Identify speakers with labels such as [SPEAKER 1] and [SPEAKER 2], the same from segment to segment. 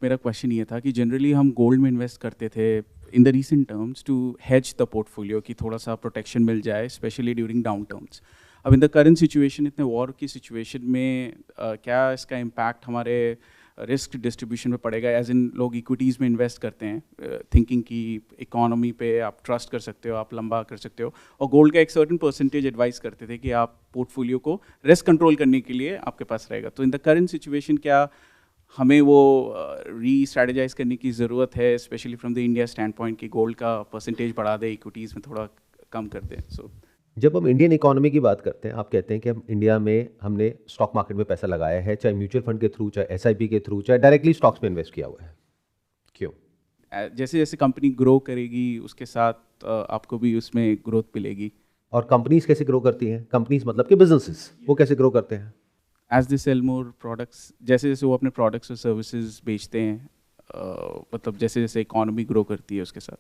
[SPEAKER 1] मेरा क्वेश्चन ये था कि जनरली हम गोल्ड में इन्वेस्ट करते थे in the recent terms to hedge the portfolio, कि थोड़ा सा प्रोटेक्शन मिल जाए स्पेशली ड्यूरिंग डाउन टर्म्स। अब इन द करंट सिचुएशन, इतने वॉर की सिचुएशन में क्या इसका इम्पैक्ट हमारे रिस्क डिस्ट्रीब्यूशन पे पड़ेगा? एज इन लोग इक्विटीज़ में इन्वेस्ट करते हैं थिंकिंग कि इकोनॉमी पे आप ट्रस्ट कर सकते हो, आप लंबा कर सकते हो, और गोल्ड का एक सर्टेन परसेंटेज एडवाइस करते थे कि आप पोर्टफोलियो को रिस्क कंट्रोल करने के लिए आपके पास रहेगा। तो इन द करंट सिचुएशन क्या हमें वो री स्ट्रेटेजाइज करने की ज़रूरत है, specially from the India stand point, कि गोल्ड का परसेंटेज बढ़ा दे, इक्विटीज़ में थोड़ा कम कर दें? सो
[SPEAKER 2] जब हम इंडियन इकोनॉमी की बात करते हैं, आप कहते हैं कि हम इंडिया में हमने स्टॉक मार्केट में पैसा लगाया है, चाहे म्यूचुअल फंड के थ्रू, चाहे एसआईपी के थ्रू, चाहे डायरेक्टली स्टॉक्स में इन्वेस्ट किया हुआ है। क्यों?
[SPEAKER 1] जैसे जैसे कंपनी ग्रो करेगी उसके साथ आपको भी उसमें ग्रोथ मिलेगी।
[SPEAKER 2] और कंपनीज कैसे ग्रो करती हैं? कंपनीज मतलब कि बिजनेसेस, वो कैसे ग्रो करते हैं?
[SPEAKER 1] As they sell more products, जैसे जैसे वो अपने प्रोडक्ट्स और सर्विसेज बेचते हैं, मतलब जैसे जैसे इकोनॉमी ग्रो करती है उसके साथ।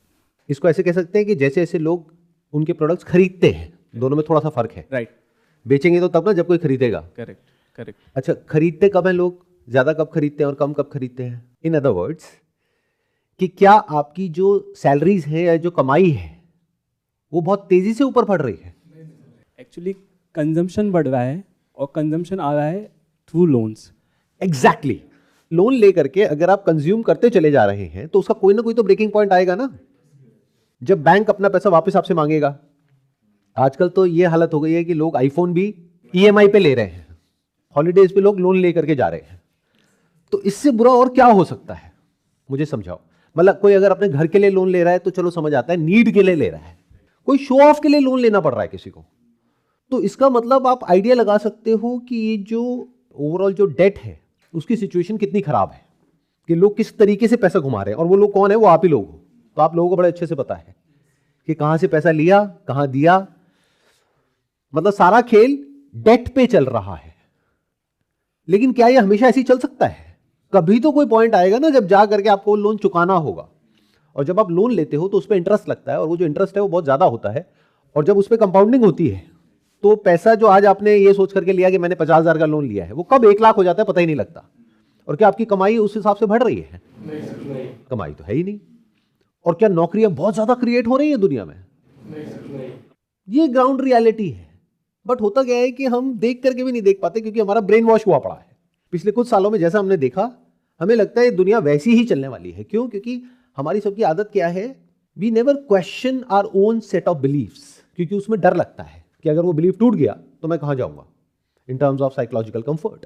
[SPEAKER 2] इसको ऐसे कह सकते हैं कि जैसे जैसे लोग उनके प्रोडक्ट्स खरीदते हैं, दोनों में थोड़ा सा फर्क है।
[SPEAKER 1] राइट।
[SPEAKER 2] बेचेंगे तो तब ना जब कोई खरीदेगा।
[SPEAKER 1] Correct correct.
[SPEAKER 2] अच्छा, खरीदते कब हैं लोग? ज़्यादा कब खरीदते हैं और कम कब खरीदते हैं? इन अदर वर्ड्स, कि क्या आपकी जो सैलरीज है या जो कमाई है वो बहुत तेजी से ऊपर बढ़ रही है?
[SPEAKER 3] एक्चुअली कंजम्पशन बढ़ रहा है और कंजम्पशन आ रहा है थ्रू लोन्स।
[SPEAKER 2] एग्जैक्टली। लोन लेकर के अगर आप कंज्यूम करते चले जा रहे हैं तो उसका कोई ना कोई तो ब्रेकिंग पॉइंट आएगा ना, जब बैंक अपना पैसा वापस आपसे मांगेगा। आजकल तो ये हालत हो गई है कि लोग आईफोन भी ईएमआई पे ले रहे हैं, हॉलीडेज पे लोग लोन लेकर के जा रहे हैं। तो इससे बुरा और क्या हो सकता है? मुझे समझाओ। मतलब कोई अगर अपने घर के लिए लोन ले रहा है तो चलो समझ आता है, नीड के लिए ले रहा है। कोई शो ऑफ के लिए लोन लेना पड़ रहा है किसी को, तो इसका मतलब आप आइडिया लगा सकते हो कि ये जो ओवरऑल जो डेट है उसकी सिचुएशन कितनी खराब है, कि लोग किस तरीके से पैसा घुमा रहे हैं। और वो लोग कौन है? वो आप ही लोग हो। तो आप लोगों को बड़े अच्छे से पता है कि कहां से पैसा लिया, कहां दिया। मतलब सारा खेल डेट पे चल रहा है। लेकिन क्या ये हमेशा ऐसे ही चल सकता है? कभी तो कोई पॉइंट आएगा ना जब जा करके आपको लोन चुकाना होगा। और जब आप लोन लेते हो तो उस पर इंटरेस्ट लगता है, और वो जो इंटरेस्ट है वो बहुत ज्यादा होता है। और जब उस पर कंपाउंडिंग होती है तो पैसा जो आज आपने ये सोच करके लिया कि मैंने 50,000 का लोन लिया है, वो कब 1 लाख हो जाता है पता ही नहीं लगता। और क्या आपकी कमाई उस हिसाब से बढ़ रही है? नहीं। कमाई तो है ही नहीं। और क्या नौकरियां बहुत ज्यादा क्रिएट हो रही है दुनिया में? नहीं। ये ग्राउंड रियलिटी है। बट होता क्या है कि हम देख करके भी नहीं देख पाते, क्योंकि हमारा ब्रेन वॉश हुआ पड़ा है। पिछले कुछ सालों में जैसा हमने देखा, हमें लगता है दुनिया वैसी ही चलने वाली है। क्यों? क्योंकि हमारी सबकी आदत क्या है? We never question our own set of beliefs, क्योंकि उसमें डर लगता है कि अगर वो बिलीफ टूट गया तो मैं कहां जाऊंगा in terms of psychological comfort.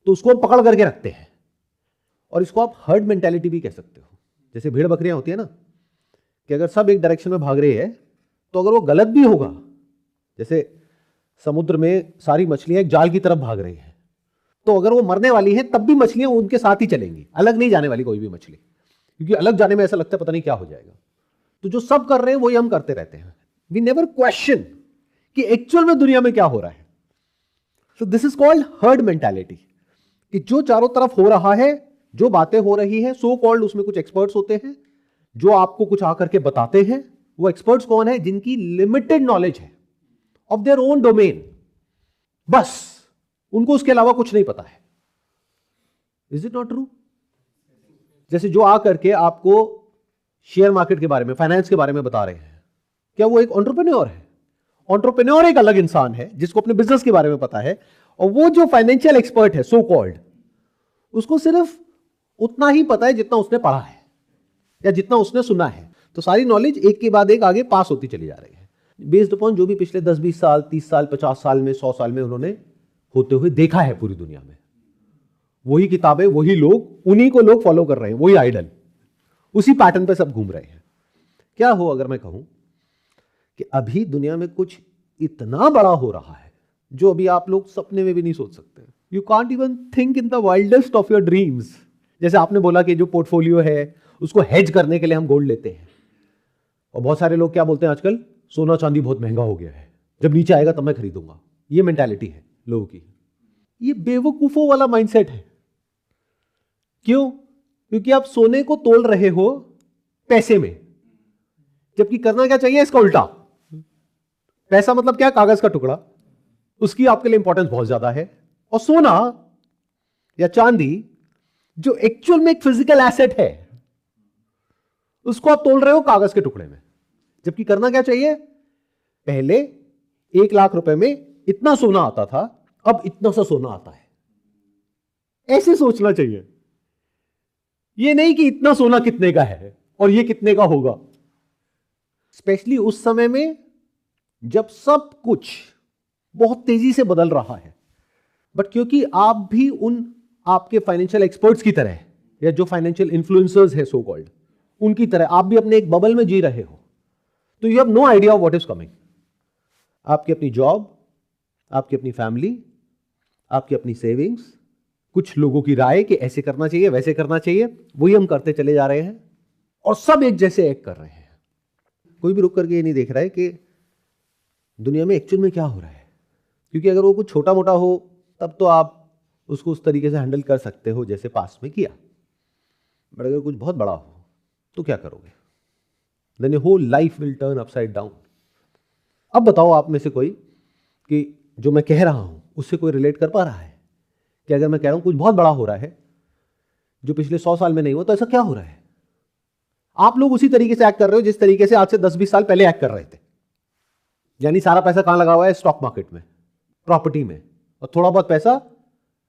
[SPEAKER 2] तो उसको हम पकड़ करके रखते हैं। और इसको आप हर्ड मेंटालिटी भी कह सकते हो। जैसे भेड़ बकरियां होती है ना, कि अगर सब एक डायरेक्शन में भाग रहे हैं तो अगर वो गलत भी होगा, जैसे समुद्र में सारी मछलियां एक जाल की तरफ भाग रही हैं, तो अगर वो मरने वाली है तब भी मछलियां उनके साथ ही चलेंगी, अलग नहीं जाने वाली कोई भी मछली, क्योंकि अलग जाने में ऐसा लगता है पता नहीं क्या हो जाएगा। तो जो सब कर रहे हैं वही हम करते रहते हैं। वी नेवर क्वेश्चन कि एक्चुअल में दुनिया में क्या हो रहा है। So this is called herd mentality, कि जो चारों तरफ हो रहा है, जो बातें हो रही है, सो कॉल्ड उसमें कुछ एक्सपर्ट्स होते हैं जो आपको कुछ आकर के बताते हैं। वो एक्सपर्ट्स कौन है? जिनकी लिमिटेड नॉलेज है ऑफ देयर ओन डोमेन, बस उनको उसके अलावा कुछ नहीं पता है। Is it not true? जैसे जो आकर के आपको शेयर मार्केट के बारे में, फाइनेंस के बारे में बता रहे हैं, क्या वो एक एंटरप्रेन्योर है? एंटरप्रेन्योर एक अलग इंसान है जिसको अपने बिजनेस के बारे में पता है, और वो जो फाइनेंशियल एक्सपर्ट है सो कॉल्ड, उसको सिर्फ उतना ही पता है जितना उसने पढ़ा है या जितना उसने सुना है। तो सारी नॉलेज एक के बाद एक आगे पास होती चली जा रही है, बेस्ड अपॉन जो भी पिछले 10-20 साल, 30 साल, 50 साल में, 100 साल में उन्होंने होते हुए देखा है पूरी दुनिया में। वही किताबें, वही लोग, उन्हीं को लोग फॉलो कर रहे हैं, वही आइडल, उसी पैटर्न पे सब घूम रहे हैं। क्या हो अगर मैं कहूं कि अभी दुनिया में कुछ इतना बड़ा हो रहा है जो अभी आप लोग सपने में भी नहीं सोच सकते। You can't even think in the wildest of your dreams. जैसे आपने बोला कि जो पोर्टफोलियो है उसको हेज करने के लिए हम गोल्ड लेते हैं, और बहुत सारे लोग क्या बोलते हैं आजकल, सोना चांदी बहुत महंगा हो गया है, जब नीचे आएगा तब मैं खरीदूंगा। ये मेंटालिटी है लोगों की। ये बेवकूफों वाला माइंडसेट है। क्यों? क्योंकि आप सोने को तोल रहे हो पैसे में, जबकि करना क्या चाहिए इसका उल्टा। पैसा मतलब क्या? कागज का टुकड़ा, उसकी आपके लिए इंपॉर्टेंस बहुत ज्यादा है। और सोना या चांदी जो एक्चुअल में एक फिजिकल एसेट है उसको आप तोल रहे हो कागज के टुकड़े में। जबकि करना क्या चाहिए, पहले 1 लाख रुपए में इतना सोना आता था, अब इतना सा सोना आता है। ऐसे सोचना चाहिए, ये नहीं कि इतना सोना कितने का है और ये कितने का होगा। स्पेशली उस समय में जब सब कुछ बहुत तेजी से बदल रहा है। बट क्योंकि आप भी उन आपके फाइनेंशियल एक्सपर्ट्स की तरह या जो फाइनेंशियल इन्फ्लुएंसर्स है सो कॉल्ड, उनकी तरह आप भी अपने एक बबल में जी रहे हो, तो you have no idea of what is coming. आपकी अपनी जॉब, आपकी अपनी फैमिली, आपकी अपनी सेविंग्स, कुछ लोगों की राय कि ऐसे करना चाहिए वैसे करना चाहिए, वही हम करते चले जा रहे हैं और सब एक जैसे एक्ट कर रहे हैं। कोई भी रुक करके ये नहीं देख रहा है कि दुनिया में एक्चुअल में क्या हो रहा है। क्योंकि अगर वो कुछ छोटा मोटा हो तब तो आप उसको उस तरीके से हैंडल कर सकते हो जैसे पास्ट में किया, बट अगर कुछ बहुत बड़ा हो तो क्या करोगे? Then your whole life will turn upside down. अब बताओ आप में से कोई कि जो मैं कह रहा हूं उससे कोई रिलेट कर पा रहा है कि अगर मैं कह रहा हूं कुछ बहुत बड़ा हो रहा है जो पिछले 100 साल में नहीं हुआ, तो ऐसा क्या हो रहा है? आप लोग उसी तरीके से एक्ट कर रहे हो जिस तरीके से आज से 10-20 साल पहले एक्ट कर रहे थे। यानी सारा पैसा कहां लगा हुआ है? स्टॉक मार्केट में, प्रॉपर्टी में, और थोड़ा बहुत पैसा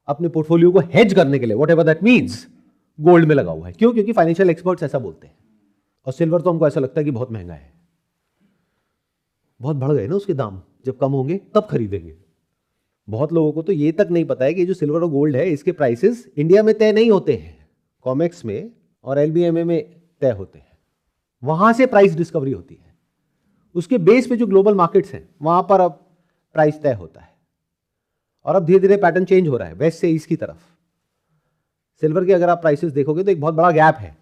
[SPEAKER 2] अपने पोर्टफोलियो को हेज करने के लिए, व्हाटएवर दैट मींस, गोल्ड में लगा हुआ है। क्यों? क्योंकि फाइनेंशियल एक्सपर्ट्स ऐसा बोलते हैं। और सिल्वर तो हमको ऐसा लगता है कि बहुत महंगा है, बहुत बढ़ गए ना उसके दाम, जब कम होंगे तब खरीदेंगे। बहुत लोगों को तो ये तक नहीं पता है कि जो सिल्वर और गोल्ड है इसके प्राइसेस इंडिया में तय नहीं होते हैं, कॉमेक्स में और एलबीएमए में तय होते हैं। वहां से प्राइस डिस्कवरी होती है, उसके बेस पे जो ग्लोबल मार्केट्स हैं वहां पर अब प्राइस तय होता है। और अब धीरे धीरे पैटर्न चेंज हो रहा है वेस्ट से ईस्ट की तरफ। सिल्वर के अगर आप प्राइसेस देखोगे तो एक बहुत बड़ा गैप है।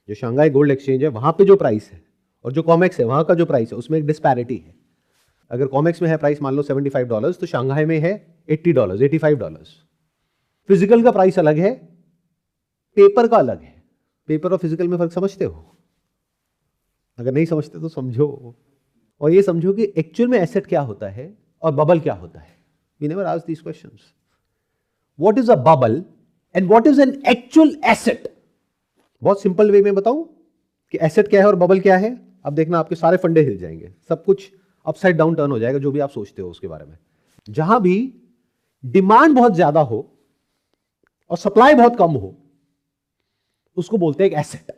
[SPEAKER 2] जो शंघाई गोल्ड एक्सचेंज है वहां पे जो प्राइस है और जो कॉमेक्स है वहां का जो प्राइस है उसमें एक डिस्पैरिटी है। अगर कॉमेक्स में है प्राइस मान लो $75 तो शंघाई में है $80, $85। फिजिकल का प्राइस अलग है, पेपर का अलग है। पेपर और फिजिकल में फर्क समझते हो? अगर नहीं समझते तो समझो, और ये समझो कि एक्चुअल में एसेट क्या होता है और बबल क्या होता है। We never ask these questions. What is a bubble and what is an actual asset? बहुत सिंपल वे में बताऊं कि एसेट क्या है और बबल क्या है। अब देखना आपके सारे फंडे हिल जाएंगे, सब कुछ अपसाइड डाउन टर्न हो जाएगा जो भी आप सोचते हो उसके बारे में। जहां भी डिमांड बहुत ज्यादा हो और सप्लाई बहुत कम हो उसको बोलते हैं एक एसेट।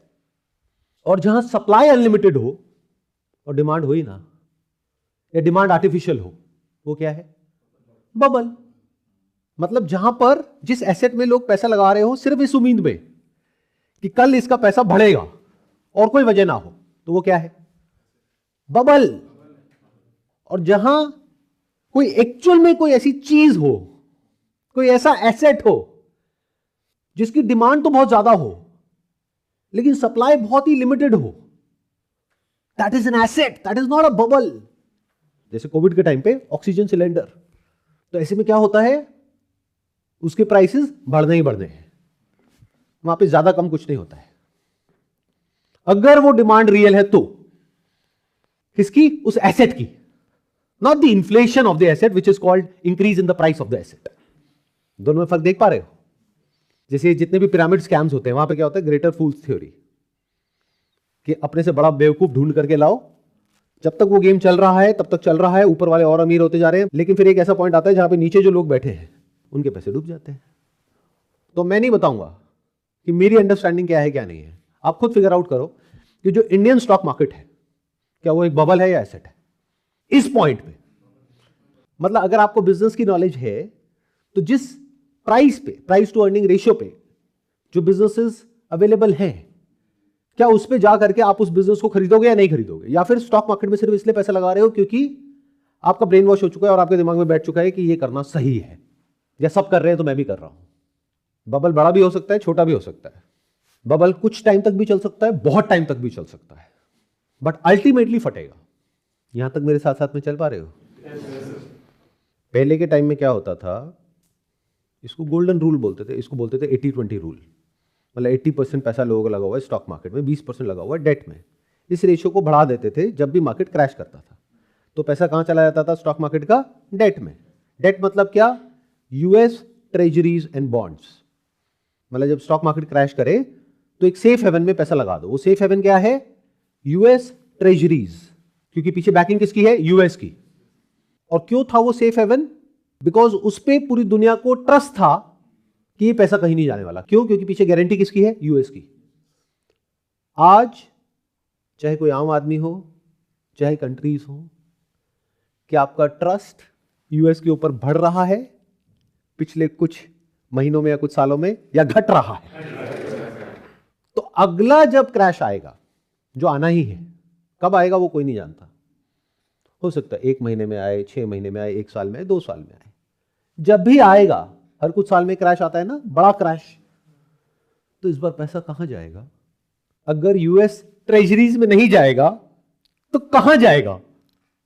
[SPEAKER 2] और जहां सप्लाई अनलिमिटेड हो और डिमांड हो ही ना, या डिमांड आर्टिफिशियल हो, वो क्या है? बबल। मतलब जहां पर जिस एसेट में लोग पैसा लगा रहे हो सिर्फ इस उम्मीद में कि कल इसका पैसा बढ़ेगा और कोई वजह ना हो, तो वो क्या है? बबल। और जहां कोई एक्चुअल में कोई ऐसी चीज हो, कोई ऐसा एसेट हो जिसकी डिमांड तो बहुत ज्यादा हो लेकिन सप्लाई बहुत ही लिमिटेड हो, that is an asset, that is not a bubble. जैसे कोविड के टाइम पे ऑक्सीजन सिलेंडर, तो ऐसे में क्या होता है? उसके प्राइसेस बढ़ने ही बढ़ने हैं, वहां पे ज्यादा कम कुछ नहीं होता है। अगर वो डिमांड रियल है तो किसकी? उस एसेट की, not the inflation of the asset which is called increase in the price of the asset. दोनों में फर्क देख पा रहे हो? जैसे जितने भी पिरामिड स्कैम्स होते हैं वहां पे क्या होता है? ग्रेटर फूल्स थ्योरी, कि अपने से बड़ा बेवकूफ ढूंढ करके लाओ, जब तक वो गेम चल रहा है तब तक चल रहा है, ऊपर वाले और अमीर होते जा रहे हैं, लेकिन फिर एक ऐसा पॉइंट आता है जहां पे नीचे जो लोग बैठे हैं उनके पैसे डूब जाते हैं। तो मैं नहीं बताऊंगा कि मेरी अंडरस्टैंडिंग क्या है क्या नहीं है, आप खुद फिगर आउट करो कि जो इंडियन स्टॉक मार्केट है क्या वो एक बबल है या एसेट है इस पॉइंट पे। मतलब अगर आपको बिजनेस की नॉलेज है तो जिस प्राइस पे, प्राइस टू अर्निंग रेशियो पे जो बिजनेसेस अवेलेबल हैं, क्या उस पे जा करके आप उस बिजनेस को खरीदोगे या नहीं खरीदोगे? या फिर स्टॉक मार्केट में सिर्फ इसलिए पैसा लगा रहे हो क्योंकि आपका ब्रेन वॉश हो चुका है और आपके दिमाग में बैठ चुका है कि ये करना सही है, या सब कर रहे हैं तो मैं भी कर रहा हूं। बबल बड़ा भी हो सकता है, छोटा भी हो सकता है। बबल कुछ टाइम तक भी चल सकता है, बहुत टाइम तक भी चल सकता है, बट अल्टीमेटली फटेगा। यहां तक मेरे साथ साथ में चल पा रहे हो? पहले के टाइम में क्या होता था, इसको गोल्डन रूल बोलते थे, इसको बोलते थे 80-20 रूल। मतलब 80% पैसा लोगों का लगा हुआ है स्टॉक मार्केट में, 20% लगा हुआ है डेट में। इस रेशियो को बढ़ा देते थे जब भी मार्केट क्रैश करता था, तो पैसा कहां चला जाता था स्टॉक मार्केट का? डेट में। डेट मतलब क्या? US treasuries and bonds. मतलब जब स्टॉक मार्केट क्रैश करे तो एक सेफ हेवन में पैसा लगा दो। वो सेफ हेवन क्या है? यूएस ट्रेजरीज, क्योंकि पीछे बैकिंग किसकी है? यूएस की। और क्यों था वो सेफ हेवन? बिकॉज उस पे पूरी दुनिया को ट्रस्ट था कि ये पैसा कहीं नहीं जाने वाला। क्यों? क्योंकि पीछे गारंटी किसकी है? यूएस की। आज चाहे कोई आम आदमी हो, चाहे कंट्रीज हो, क्या आपका ट्रस्ट यूएस के ऊपर बढ़ रहा है पिछले कुछ महीनों में या कुछ सालों में, या घट रहा है? तो अगला जब क्रैश आएगा, जो आना ही है, कब आएगा वो कोई नहीं जानता। हो सकता है 1 महीने में आए, 6 महीने में आए, 1 साल में आए, 2 साल में आए। जब भी आएगा, हर कुछ साल में क्रैश आता है ना, बड़ा क्रैश, तो इस बार पैसा कहां जाएगा? अगर यूएस ट्रेजरीज में नहीं जाएगा तो कहां जाएगा?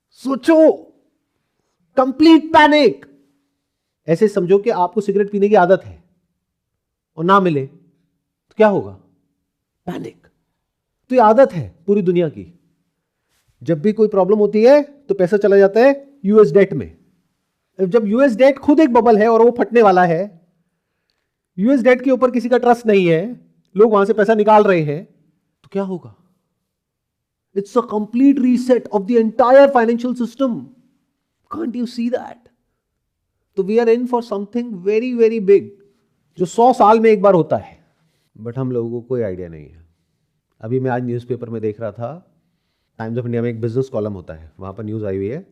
[SPEAKER 2] सोचो, कंप्लीट पैनिक। ऐसे समझो कि आपको सिगरेट पीने की आदत है और ना मिले तो क्या होगा? पैनिक। तो ये आदत है पूरी दुनिया की। जब भी कोई प्रॉब्लम होती है तो पैसा चला जाता है यूएस डेट में। जब यूएस डेट खुद एक बबल है और वो फटने वाला है, यूएस डेट के ऊपर किसी का ट्रस्ट नहीं है, लोग वहां से पैसा निकाल रहे हैं, तो क्या होगा? It's a complete reset of the entire financial system. Can't you see that? तो we are in for something very very big, जो 100 साल में एक बार होता है, बट हम लोगों को कोई आइडिया नहीं है। अभी मैं आज न्यूज़पेपर में देख रहा था, टाइम्स ऑफ इंडिया में एक बिजनेस कॉलम होता है, वहां पर न्यूज आई हुई है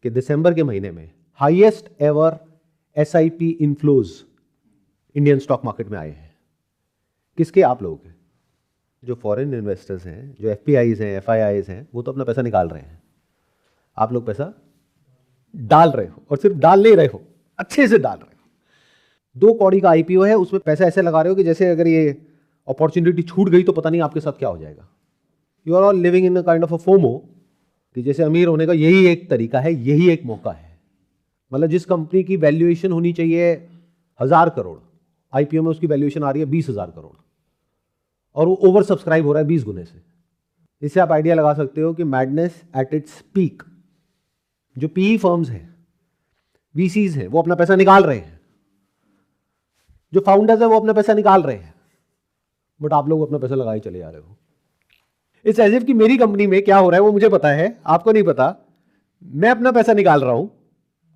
[SPEAKER 2] कि दिसंबर के महीने में highest ever SIP inflows Indian stock market में आए हैं। किसके? आप लोगों के। जो फॉरेन इन्वेस्टर्स हैं, जो एफपीआईज हैं, एफआईआईज हैं, वो तो अपना पैसा निकाल रहे हैं। आप लोग पैसा डाल रहे हो, और सिर्फ डाल नहीं रहे हो, अच्छे से डाल रहे हो। 2 कौड़ी का आईपीओ है, उसमें पैसा ऐसे लगा रहे हो कि जैसे अगर ये अपॉर्चुनिटी छूट गई तो पता नहीं आपके साथ क्या हो जाएगा। You are all living in a kind of a FOMO, कि जैसे अमीर होने का यही एक तरीका है, यही एक मौका है। मतलब जिस कंपनी की वैल्यूएशन होनी चाहिए 1000 करोड़, आईपीओ में उसकी वैल्यूएशन आ रही है 20,000 करोड़, और वो ओवर सब्सक्राइब हो रहा है 20 गुने से। इससे आप आइडिया लगा सकते हो कि मैडनेस एट इट्स पीक। जो पीई फर्म्स हैं, वीसीज हैं, वो अपना पैसा निकाल रहे हैं, जो फाउंडर्स हैं वो अपना पैसा निकाल रहे हैं, बट आप लोग अपना पैसा लगाए चले जा रहे हो। इट्स एज इफ कि मेरी कंपनी में क्या हो रहा है वो मुझे पता है, आपको नहीं पता। मैं अपना पैसा निकाल रहा हूं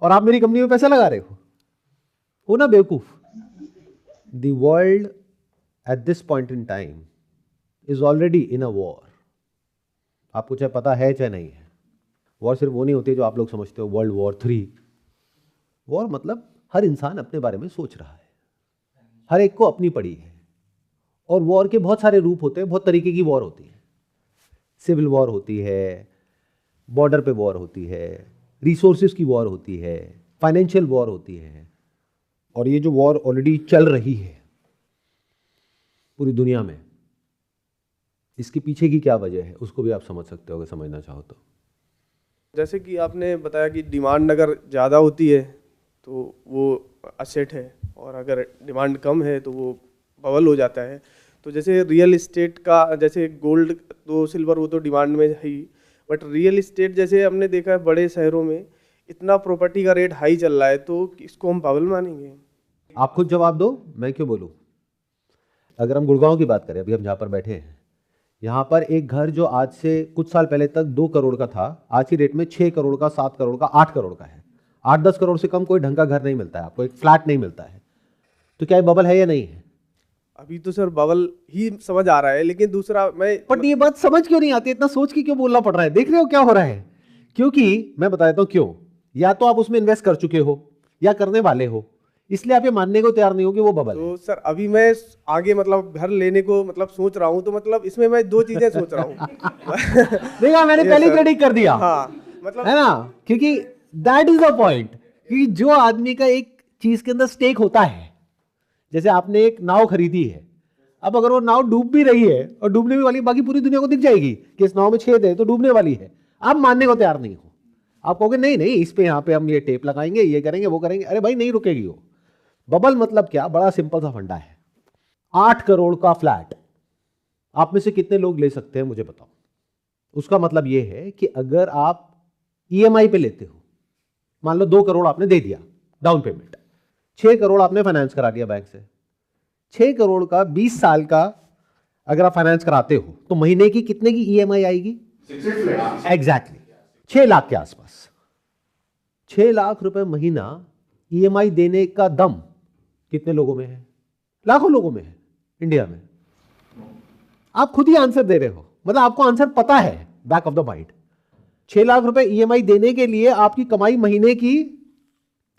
[SPEAKER 2] और आप मेरी कंपनी में पैसा लगा रहे हो ना बेवकूफ। The world at this point in time is already in a war. आपको चाहे पता है चाहे नहीं है। वॉर सिर्फ वो नहीं होती है जो आप लोग समझते हो, वर्ल्ड वॉर 3। वॉर मतलब हर इंसान अपने बारे में सोच रहा है, हर एक को अपनी पड़ी है। और वॉर के बहुत सारे रूप होते हैं, बहुत तरीके की वॉर होती है। सिविल वॉर होती है, बॉर्डर पे वॉर होती है, रिसोर्सेज की वॉर होती है, फाइनेंशियल वॉर होती है। और ये जो वॉर ऑलरेडी चल रही है पूरी दुनिया में, इसके पीछे की क्या वजह है उसको भी आप समझ सकते हो अगर समझना चाहो तो।
[SPEAKER 4] जैसे कि आपने बताया कि डिमांड अगर ज़्यादा होती है तो वो असेट है, और अगर डिमांड कम है तो वो बबल हो जाता है। तो जैसे रियल इस्टेट का, जैसे गोल्ड तो सिल्वर वो तो डिमांड में है ही, बट रियल इस्टेट जैसे हमने देखा है बड़े शहरों में इतना प्रॉपर्टी का रेट हाई चल रहा है, तो इसको हम बबल मानेंगे?
[SPEAKER 2] आप खुद जवाब दो, मैं क्यों बोलूं। अगर हम गुड़गांव की बात करें, अभी हम जहाँ पर बैठे हैं, यहाँ पर एक घर जो आज से कुछ साल पहले तक 2 करोड़ का था, आज की डेट में 6 करोड़ का, 7 करोड़ का, 8 करोड़ का है। 8-10 करोड़ से कम कोई ढंग का घर नहीं मिलता है आपको, एक फ्लैट नहीं मिलता है। तो क्या ये बबल है या नहीं है?
[SPEAKER 4] अभी तो सर बबल ही समझ आ रहा है, लेकिन दूसरा मैं
[SPEAKER 2] बट ये बात समझ क्यों नहीं आती? इतना सोच के क्यों बोलना पड़ रहा है? देख रहे हो क्या हो रहा है? क्योंकि मैं बता देता हूं क्यों। या तो आप उसमें इन्वेस्ट कर चुके हो या करने वाले हो, इसलिए आप ये मानने को तैयार नहीं हो कि वो बबल
[SPEAKER 4] तो सर अभी मैं आगे मतलब घर लेने को मतलब सोच रहा हूँ, तो मतलब इसमें मैं 2 चीजें सोच रहा हूँ।
[SPEAKER 2] देखा, मैंने पहले प्रेडिक्ट कर दिया।
[SPEAKER 4] हाँ, मतलब
[SPEAKER 2] है ना, क्योंकि दैट इज द पॉइंट कि जो आदमी का एक चीज के अंदर स्टेक होता है, जैसे आपने एक नाव खरीदी है, अब अगर वो नाव डूब भी रही है और डूबने भी वाली है, बाकी पूरी दुनिया को दिख जाएगी कि इस नाव में छेद है तो डूबने वाली है, आप मानने को तैयार नहीं हो। आप कहोगे नहीं नहीं, इस पे यहाँ पे हम ये टेप लगाएंगे, ये करेंगे, वो करेंगे। अरे भाई नहीं रुकेगी वो। बबल मतलब क्या? बड़ा सिंपल सा फंडा है। 8 करोड़ का फ्लैट आप में से कितने लोग ले सकते हैं मुझे बताओ। उसका मतलब ये है कि अगर आप ईएमआई पे लेते हो, मान लो 2 करोड़ आपने दे दिया डाउन पेमेंट, 6 करोड़ आपने फाइनेंस करा दिया बैंक से, 6 करोड़ का 20 साल का अगर आप फाइनेंस कराते हो तो महीने की कितने की ईएमआई आएगी? एग्जैक्टली 6 लाख के आसपास। 6 लाख रुपए महीना ईएमआई देने का दम कितने लोगों में है? लाखों लोगों में है इंडिया में। आप खुद ही आंसर दे रहे हो, मतलब आपको आंसर पता है back of the mind. 6 lakh रुपए ईएमआई देने के लिए आपकी कमाई महीने की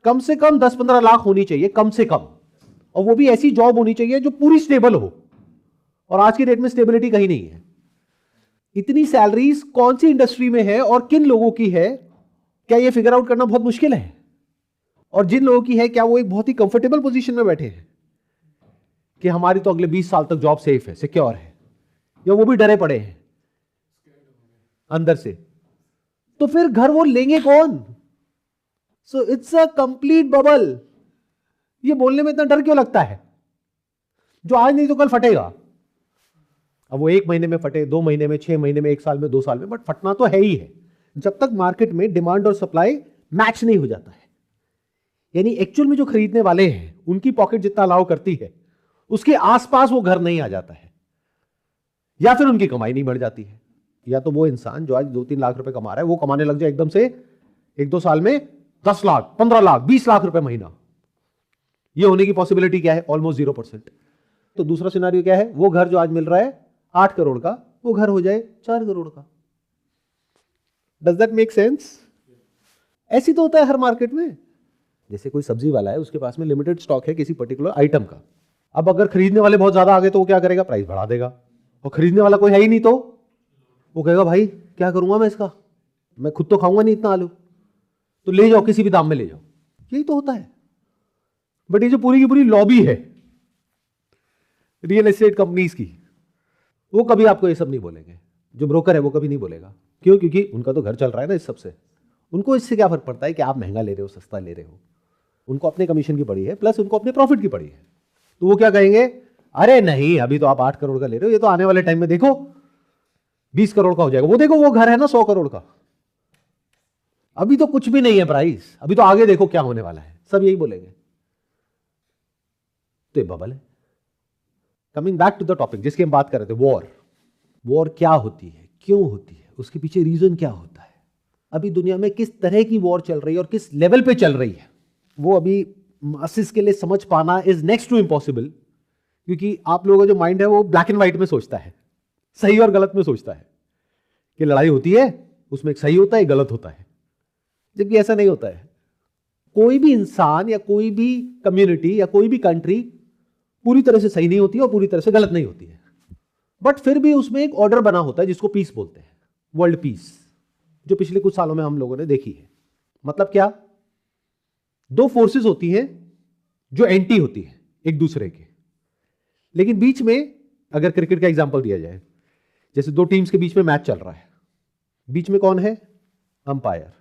[SPEAKER 2] कम से कम 10-15 लाख होनी चाहिए, कम से कम, और वो भी ऐसी जॉब होनी चाहिए जो पूरी स्टेबल हो, और आज की डेट में स्टेबिलिटी कहीं नहीं है। इतनी सैलरीज कौन सी इंडस्ट्री में है और किन लोगों की है, क्या यह फिगर आउट करना बहुत मुश्किल है? और जिन लोगों की है, क्या वो एक बहुत ही कंफर्टेबल पोजीशन में बैठे हैं कि हमारी तो अगले 20 साल तक जॉब सेफ है, सिक्योर है, या वो भी डरे पड़े हैं अंदर से? तो फिर घर वो लेंगे कौन? So it's a complete bubble. ये बोलने में इतना डर क्यों लगता है? जो आज नहीं तो कल फटेगा। अब वो 1 महीने में फटे, 2 महीने में, 6 महीने में, 1 साल में, 2 साल में, बट फटना तो है ही है जब तक मार्केट में डिमांड और सप्लाई मैच नहीं हो जाता है। यानी एक्चुअल में जो खरीदने वाले हैं उनकी पॉकेट जितना अलाउ करती है उसके आसपास वो घर नहीं आ जाता है, या फिर उनकी कमाई नहीं बढ़ जाती है। या तो वो इंसान जो आज 2-3 लाख रुपए कमा रहा है वो कमाने लग जाए एकदम से 1-2 साल में 10 लाख, 15 लाख, 20 लाख रुपए महीना। ये होने की पॉसिबिलिटी क्या है? ऑलमोस्ट 0%। तो दूसरा सिनेरियो क्या है? वो घर जो आज मिल रहा है 8 करोड़ का, वो घर हो जाए 4 करोड़ का। Does that make sense? ऐसी तो होता है हर मार्केट में। जैसे कोई सब्जी वाला है, उसके पास में लिमिटेड स्टॉक है किसी पर्टिकुलर आइटम का। अब अगर खरीदने वाले बहुत ज्यादा आ गए तो वो क्या करेगा? प्राइस बढ़ा देगा। और खरीदने वाला कोई है ही नहीं तो वो कहेगा भाई क्या करूंगा मैं इसका, मैं खुद तो खाऊंगा नहीं इतना आलू, तो ले जाओ, किसी भी दाम में ले जाओ। यही तो होता है। बट ये जो पूरी की पूरी लॉबी है रियल एस्टेट कंपनीज की, वो कभी आपको ये सब नहीं बोलेंगे। जो ब्रोकर है वो कभी नहीं बोलेगा। क्यों? क्योंकि उनका तो घर चल रहा है ना इस सबसे। उनको इससे क्या फर्क पड़ता है कि आप महंगा ले रहे हो, सस्ता ले रहे हो? उनको अपने कमीशन की पड़ी है, प्लस उनको अपने प्रॉफिट की पड़ी है। तो वो क्या कहेंगे? अरे नहीं, अभी तो आप 8 करोड़ का ले रहे हो, ये तो आने वाले टाइम में देखो 20 करोड़ का हो जाएगा। वो देखो वो घर है ना 100 करोड़ का, अभी तो कुछ भी नहीं है प्राइस, अभी तो आगे देखो क्या होने वाला है। सब यही बोलेंगे। तो ये बबल है। Coming back to the topic जिसकी हम बात कर रहे थे, वॉर। वॉर क्या होती है, क्यों होती है, उसके पीछे रीजन क्या होता है, अभी दुनिया में किस तरह की वॉर चल रही है और किस लेवल पे चल रही है, वो अभी मासेस के लिए समझ पाना इज नेक्स्ट टू इम्पॉसिबल। क्योंकि आप लोगों का जो माइंड है वो ब्लैक एंड व्हाइट में सोचता है, सही और गलत में सोचता है कि लड़ाई होती है उसमें एक सही होता है, एक गलत होता है, जबकि ऐसा नहीं होता है। कोई भी इंसान या कोई भी कम्युनिटी या कोई भी कंट्री पूरी तरह से सही नहीं होती है और पूरी तरह से गलत नहीं होती है, बट फिर भी उसमें एक ऑर्डर बना होता है जिसको पीस बोलते हैं, वर्ल्ड पीस, जो पिछले कुछ सालों में हम लोगों ने देखी है। मतलब क्या? 2 फोर्सेस होती हैं जो एंटी होती है एक दूसरे के, लेकिन बीच में, अगर क्रिकेट का एग्जांपल दिया जाए, जैसे 2 टीम्स के बीच में मैच चल रहा है, बीच में कौन है? अंपायर।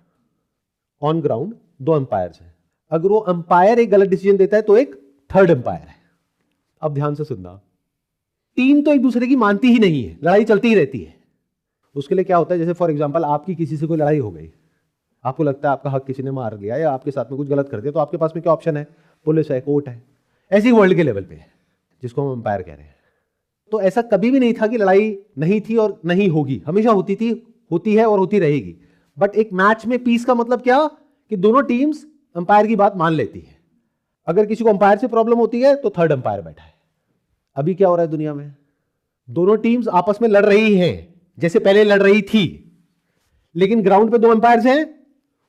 [SPEAKER 2] ऑन ग्राउंड 2 अंपायर्स हैं। अगर वो अंपायर एक गलत डिसीजन देता है तो एक थर्ड अंपायर है। अब ध्यान से सुनना, टीम तो एक दूसरे की मानती ही नहीं है, लड़ाई चलती ही रहती है। उसके लिए क्या होता है? जैसे फॉर एग्जांपल आपकी किसी से कोई लड़ाई हो गई, आपको लगता है आपका हक किसी ने मार लिया या आपके साथ में कुछ गलत कर दिया, तो आपके पास में क्या ऑप्शन है? पुलिस है, कोर्ट है। ऐसी वर्ल्ड के लेवल पे है जिसको हम अंपायर कह रहे हैं। तो ऐसा कभी भी नहीं था कि लड़ाई नहीं थी और नहीं होगी, हमेशा होती थी, होती है और होती रहेगी। बट एक मैच में पीस का मतलब क्या? कि दोनों टीम्स अंपायर की बात मान लेती है। अगर किसी को अंपायर से प्रॉब्लम होती है तो थर्ड अंपायर बैठा है। अभी क्या हो रहा है दुनिया में? दोनों टीम्स आपस में लड़ रही हैं जैसे पहले लड़ रही थी, लेकिन ग्राउंड पे 2 अंपायर्स हैं,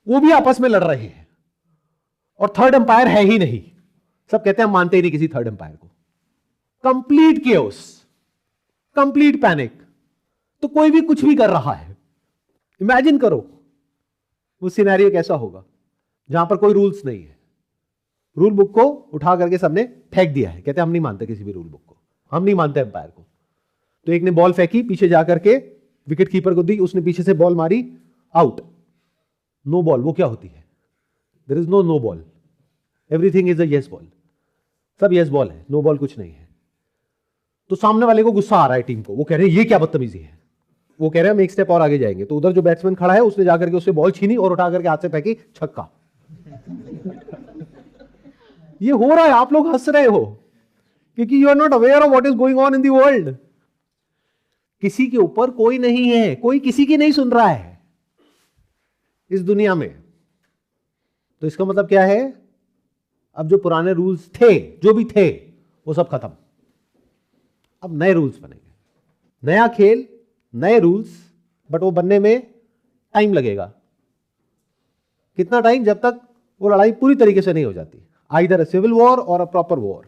[SPEAKER 2] वो भी आपस में लड़ रहे हैं और थर्ड अंपायर है ही नहीं। सब कहते हैं हम मानते ही नहीं किसी थर्ड अंपायर को। Complete chaos, complete panic. तो कोई भी कुछ भी कर रहा है। इमेजिन करो वो सिनेरियो कैसा होगा जहां पर कोई रूल्स नहीं है। रूल बुक को उठा करके सबने फेंक दिया है, कहते हैं हम नहीं मानते किसी भी रूल बुक को, हम नहीं मानते अंपायर को। तो एक ने बॉल फेंकी, पीछे जाकर के विकेट कीपर को दी, उसने पीछे से बॉल मारी, आउट, नो बॉल। वो क्या होती है? There is no ball, everything is a yes ball. सब यस बॉल है, नो बॉल कुछ नहीं है। तो सामने वाले को गुस्सा आ रहा है टीम को, वो कह रहे हैं ये क्या बदतमीजी है। वो कह रहे हैं हम एक स्टेप और आगे जाएंगे। तो उधर जो बैट्समैन खड़ा है उसने जाकर के उससे बॉल छीनी और उठा करके हाथ से फेंकी, छक्का। ये हो रहा है, आप लोग हंस रहे हो। क्योंकि you are not aware of what is going on in the world. किसी के ऊपर कोई नहीं है, कोई किसी की नहीं सुन रहा है इस दुनिया में। तो इसका मतलब क्या है, अब जो पुराने रूल्स थे, जो भी थे, वो सब खत्म। अब नए रूल्स बनेंगे, नया खेल, नए रूल्स, बट वो बनने में टाइम लगेगा। कितना टाइम? जब तक वो लड़ाई पूरी तरीके से नहीं हो जाती, आइदर अ सिविल वॉर और a proper war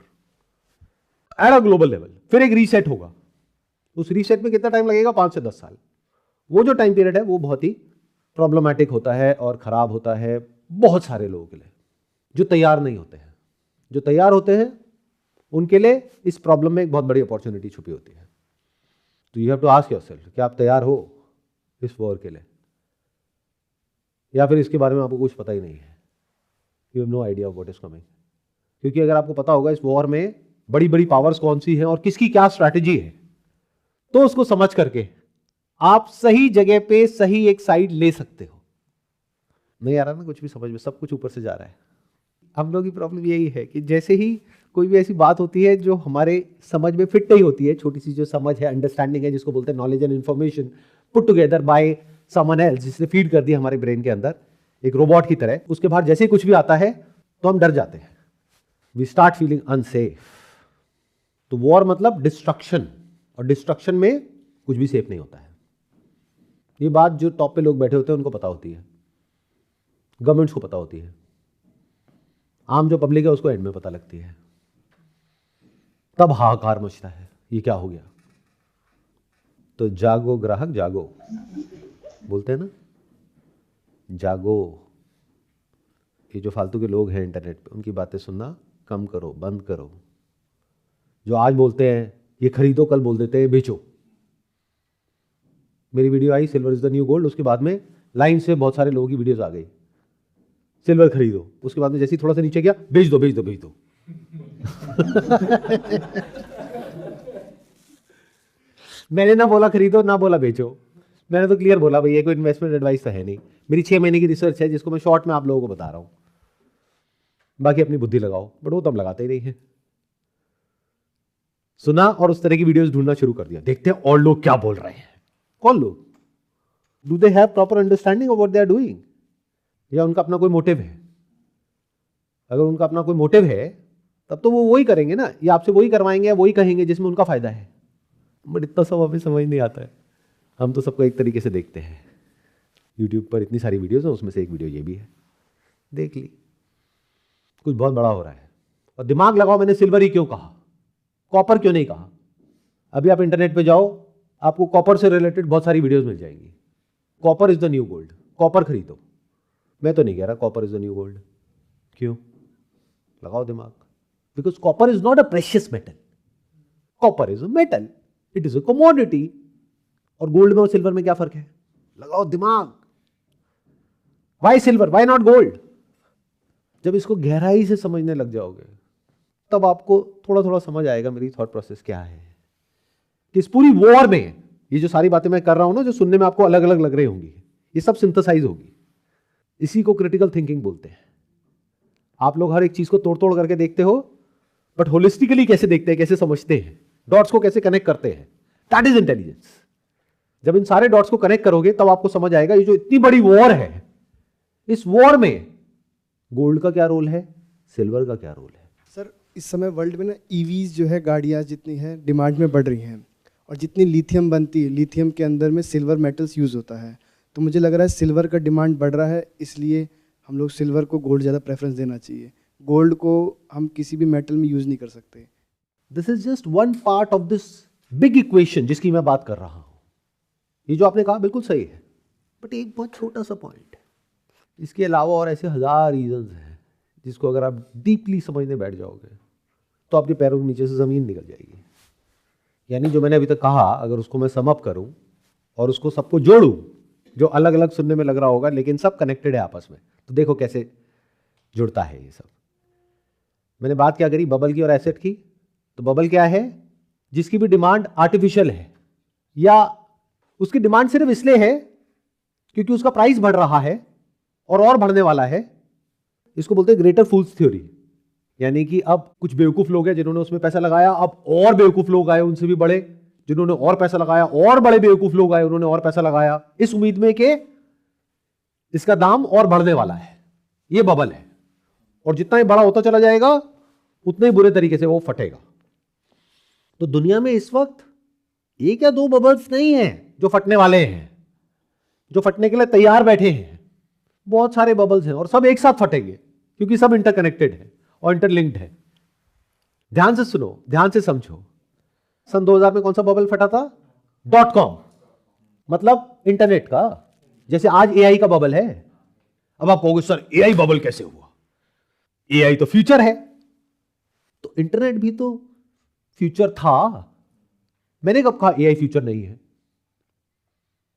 [SPEAKER 2] at a global level. फिर एक रीसेट होगा। उस रीसेट में कितना टाइम लगेगा? 5 से 10 साल। वो जो टाइम पीरियड है वो बहुत ही प्रॉब्लमैटिक होता है और खराब होता है बहुत सारे लोगों के लिए जो तैयार नहीं होते हैं। जो तैयार होते हैं उनके लिए इस प्रॉब्लम में एक बहुत बड़ी अपॉर्चुनिटी छुपी होती है। तो you have to ask yourself, क्या आप तैयार हो इस वॉर के लिए, या फिर इसके बारे में आपको कुछ पता ही नहीं है? You have no idea of what is coming. क्योंकि अगर आपको पता होगा इस वॉर में बड़ी बड़ी पावर्स कौन सी हैं और किसकी क्या स्ट्रैटेजी है, तो उसको समझ करके आप सही जगह पे सही एक साइड ले सकते हो। नहीं आ रहा ना कुछ भी समझ में, सब कुछ ऊपर से जा रहा है। हम लोग की प्रॉब्लम यही है कि जैसे ही कोई भी ऐसी बात होती है जो हमारे समझ में फिट नहीं होती है, छोटी सी जो समझ है, अंडरस्टैंडिंग है, जिसको बोलते हैं knowledge and information put together by someone else, जिसने फीड कर दिया हमारे ब्रेन के अंदर एक रोबोट की तरह, उसके बाहर जैसे ही कुछ भी आता है तो हम डर जाते हैं। We start feeling unsafe. तो वॉर मतलब डिस्ट्रक्शन, और डिस्ट्रक्शन में कुछ भी सेफ नहीं होता है। ये बात जो टॉप पे लोग बैठे होते हैं उनको पता होती है, गवर्नमेंट्स को पता होती है, आम जो पब्लिक है उसको एंड में पता लगती है। तब हाहाकार मचता है, ये क्या हो गया। तो जागो ग्राहक जागो, बोलते हैं ना, जागो। ये जो फालतू के लोग हैं इंटरनेट पे, उनकी बातें सुनना कम करो, बंद करो। जो आज बोलते हैं ये खरीदो, कल बोल देते हैं बेचो। मेरी video I silver is the new gold, उसके बाद में लाइन से बहुत सारे लोगों की वीडियोस आ गई, सिल्वर खरीदो। उसके बाद में जैसे ही थोड़ा सा नीचे गया, बेच दो बेच दो बेच दो। मैंने ना बोला खरीदो, ना बोला बेचो, मैंने तो क्लियर बोला भाई ये कोई इन्वेस्टमेंट एडवाइस तो है नहीं। मेरी 6 महीने की रिसर्च है जिसको मैं शॉर्ट में आप लोगों को बता रहा हूं। बाकी अपनी बुद्धि लगाओ, बट वो तो हम लगाते ही नहीं है। सुना और उस तरह की वीडियोस ढूंढना शुरू कर दिया, देखते हैं और लोग क्या बोल रहे हैं। कौन लोग? Do they have proper understanding of what they are doing, या उनका अपना कोई मोटिव है? अगर उनका अपना कोई मोटिव है तब तो वो वही करेंगे ना, या आपसे वही करवाएंगे या वही कहेंगे जिसमें उनका फायदा है। बट इतना सब हमें समझ नहीं आता है। हम तो सबको एक तरीके से देखते हैं। यूट्यूब पर इतनी सारी वीडियोस हैं, उसमें से एक वीडियो ये भी है, देख ली। कुछ बहुत बड़ा हो रहा है और दिमाग लगाओ, मैंने सिल्वर ही क्यों कहा, कॉपर क्यों नहीं कहा? अभी आप इंटरनेट पे जाओ, आपको कॉपर से रिलेटेड बहुत सारी वीडियोस मिल जाएंगी। Copper is the new gold, copper खरीदो। मैं तो नहीं कह रहा copper is the new gold. क्यों? लगाओ दिमाग। Because copper is not a precious metal, copper is a metal, it is a commodity. और गोल्ड में और सिल्वर में क्या फर्क है? लगाओ दिमाग। Why silver, why not gold? जब इसको गहराई से समझने लग जाओगे तब आपको थोड़ा थोड़ा समझ आएगा मेरी थॉट प्रोसेस क्या है। कि इस पूरी वॉर में ये जो सारी बातें मैं कर रहा हूं ना, जो सुनने में आपको अलग अलग लग रही होंगी, ये सब सिंथेसाइज होगी। इसी को क्रिटिकल थिंकिंग बोलते हैं। आप लोग हर एक चीज को तोड़ तोड़ करके देखते हो, बट होलिस्टिकली कैसे देखते हैं, कैसे समझते हैं, डॉट्स को कैसे कनेक्ट करते हैं, दैट इज इंटेलिजेंस। जब इन सारे डॉट्स को कनेक्ट करोगे तब आपको समझ आएगा ये जो इतनी बड़ी वॉर है, इस वॉर में गोल्ड का क्या रोल है, सिल्वर का क्या रोल है।
[SPEAKER 5] सर, इस समय वर्ल्ड में ना ईवीज जो है, गाड़ियाँ जितनी हैं डिमांड में बढ़ रही हैं, और जितनी लिथियम बनती है, लिथियम के अंदर में सिल्वर मेटल्स यूज़ होता है। तो मुझे लग रहा है सिल्वर का डिमांड बढ़ रहा है, इसलिए हम लोग सिल्वर को गोल्ड ज़्यादा प्रेफरेंस देना चाहिए। गोल्ड को हम किसी भी मेटल में यूज़ नहीं कर सकते।
[SPEAKER 2] This is just one part of this big equation जिसकी मैं बात कर रहा हूं। ये जो आपने कहा बिल्कुल सही है, बट एक बहुत छोटा सा पॉइंट है। इसके अलावा और ऐसे 1000 रीजंस हैं जिसको अगर आप डीपली समझने बैठ जाओगे तो आपके पैरों के नीचे से ज़मीन निकल जाएगी। यानी जो मैंने अभी तक कहा, अगर उसको मैं सम अप करूं और उसको सबको जोड़ूं, जो अलग अलग सुनने में लग रहा होगा लेकिन सब कनेक्टेड है आपस में, तो देखो कैसे जुड़ता है ये सब। मैंने बात क्या करी, बबल की और एसेट की। तो बबल क्या है? जिसकी भी डिमांड आर्टिफिशियल है, या उसकी डिमांड सिर्फ इसलिए है क्योंकि उसका प्राइस बढ़ रहा है और बढ़ने वाला है। इसको बोलते हैं ग्रेटर फूल्स थ्योरी। यानी कि अब कुछ बेवकूफ लोग हैं जिन्होंने उसमें पैसा लगाया, अब और बेवकूफ लोग आए उनसे भी बड़े जिन्होंने और पैसा लगाया, और बड़े बेवकूफ लोग आए उन्होंने और पैसा लगाया, इस उम्मीद में कि इसका दाम और बढ़ने वाला है। ये बबल है, और जितना ही बड़ा होता चला जाएगा उतने ही बुरे तरीके से वो फटेगा। तो दुनिया में इस वक्त एक या दो बबल्स नहीं है जो फटने वाले हैं, जो फटने के लिए तैयार बैठे हैं। बहुत सारे बबल्स हैं और सब एक साथ फटेंगे, क्योंकि सब इंटरकनेक्टेड है और इंटरलिंक्ड है। ध्यान से सुनो, ध्यान से समझो। सन 2000 में कौन सा बबल फटा था? .com, मतलब इंटरनेट का। जैसे आज एआई का बबल है। अब आप कहोगे सर एआई बबल कैसे हुआ? एआई तो फ्यूचर है। तो इंटरनेट भी तो फ्यूचर था। मैंने कब कहा एआई फ्यूचर नहीं है?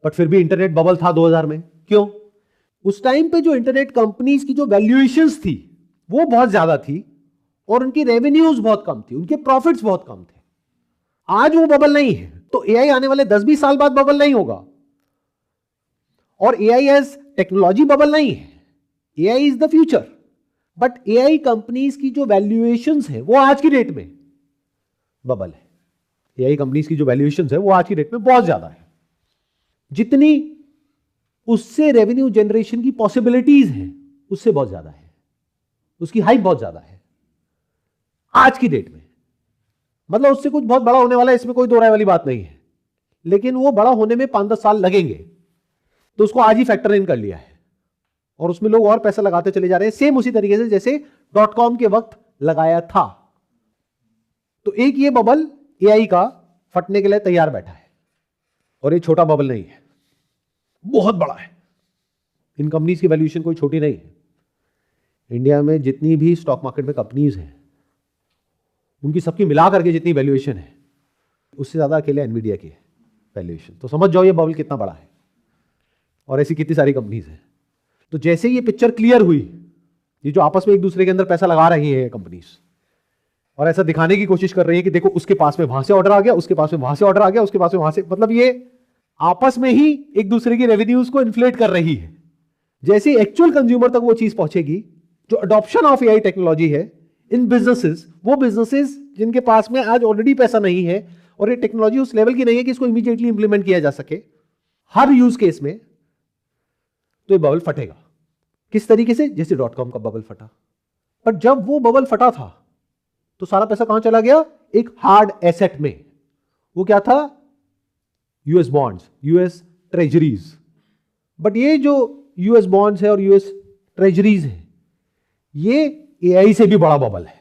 [SPEAKER 2] बट फिर भी इंटरनेट बबल था 2000 में। क्यों? उस टाइम पे जो इंटरनेट कंपनीज की जो वैल्यूएशंस थी वो बहुत ज्यादा थी और उनकी रेवेन्यूज बहुत कम थी, उनके प्रॉफिट्स बहुत कम थे। आज वो बबल नहीं है, तो एआई आने वाले 10-20 साल बाद बबल नहीं होगा। और एआई एज टेक्नोलॉजी बबल नहीं है, AI is the future. But AI companies की जो वैल्यूएशंस है वो आज की डेट में बबल है। एआई कंपनीज की जो वैल्यूएशंस है वो आज की डेट में बहुत ज्यादा है। जितनी उससे रेवेन्यू जनरेशन की पॉसिबिलिटीज है उससे बहुत ज्यादा है, उसकी हाइप बहुत ज्यादा है आज की डेट में। मतलब उससे कुछ बहुत बड़ा होने वाला है, इसमें कोई दो राय वाली बात नहीं है, लेकिन वो बड़ा होने में 5-10 साल लगेंगे। तो उसको आज ही फैक्टर इन कर लिया है और उसमें लोग और पैसा लगाते चले जा रहे हैं, सेम उसी तरीके से जैसे .com के वक्त लगाया था। तो एक ये बबल एआई का फटने के लिए तैयार बैठा है, और ये छोटा बबल नहीं है, बहुत बड़ा है। इन कंपनीज की वैल्यूएशन कोई छोटी नहीं है। इंडिया में जितनी भी स्टॉक मार्केट में कंपनीज हैं उनकी सबकी मिला करके जितनी वैल्यूएशन है उससे ज्यादा अकेले एनवीडिया की है वैल्यूएशन। तो समझ जाओ ये बबल कितना बड़ा है, और ऐसी कितनी सारी कंपनीज हैं। तो जैसे ये पिक्चर क्लियर हुई, ये जो आपस में एक दूसरे के अंदर पैसा लगा रही है कंपनीज, और ऐसा दिखाने की कोशिश कर रही है कि देखो उसके पास में वहां से ऑर्डर आ गया, उसके पास में वहां से ऑर्डर आ गया, उसके पास में वहां से, मतलब ये आपस में ही एक दूसरे की रेवेन्यूज को इन्फ्लेट कर रही है। जैसे एक्चुअल कंज्यूमर तक वो चीज पहुंचेगी, जो अडॉप्शन ऑफ एआई टेक्नोलॉजी है इन बिजनेसेस, वो बिजनेसेस जिनके पास में आज ऑलरेडी पैसा नहीं है और ये टेक्नोलॉजी उस लेवल की नहीं है कि इसको इमीडिएटली इंप्लीमेंट किया जा सके हर यूज केस में, तो ये बबल फटेगा। किस तरीके से? जैसे .com का बबल फटा। पर जब वो बबल फटा था तो सारा पैसा कहां चला गया? एक हार्ड एसेट में। वो क्या था? US bonds, US treasuries. But ये जो यूएस बॉन्ड्स है और यूएस ट्रेजरीज है, ये एआई से भी बड़ा बबल है।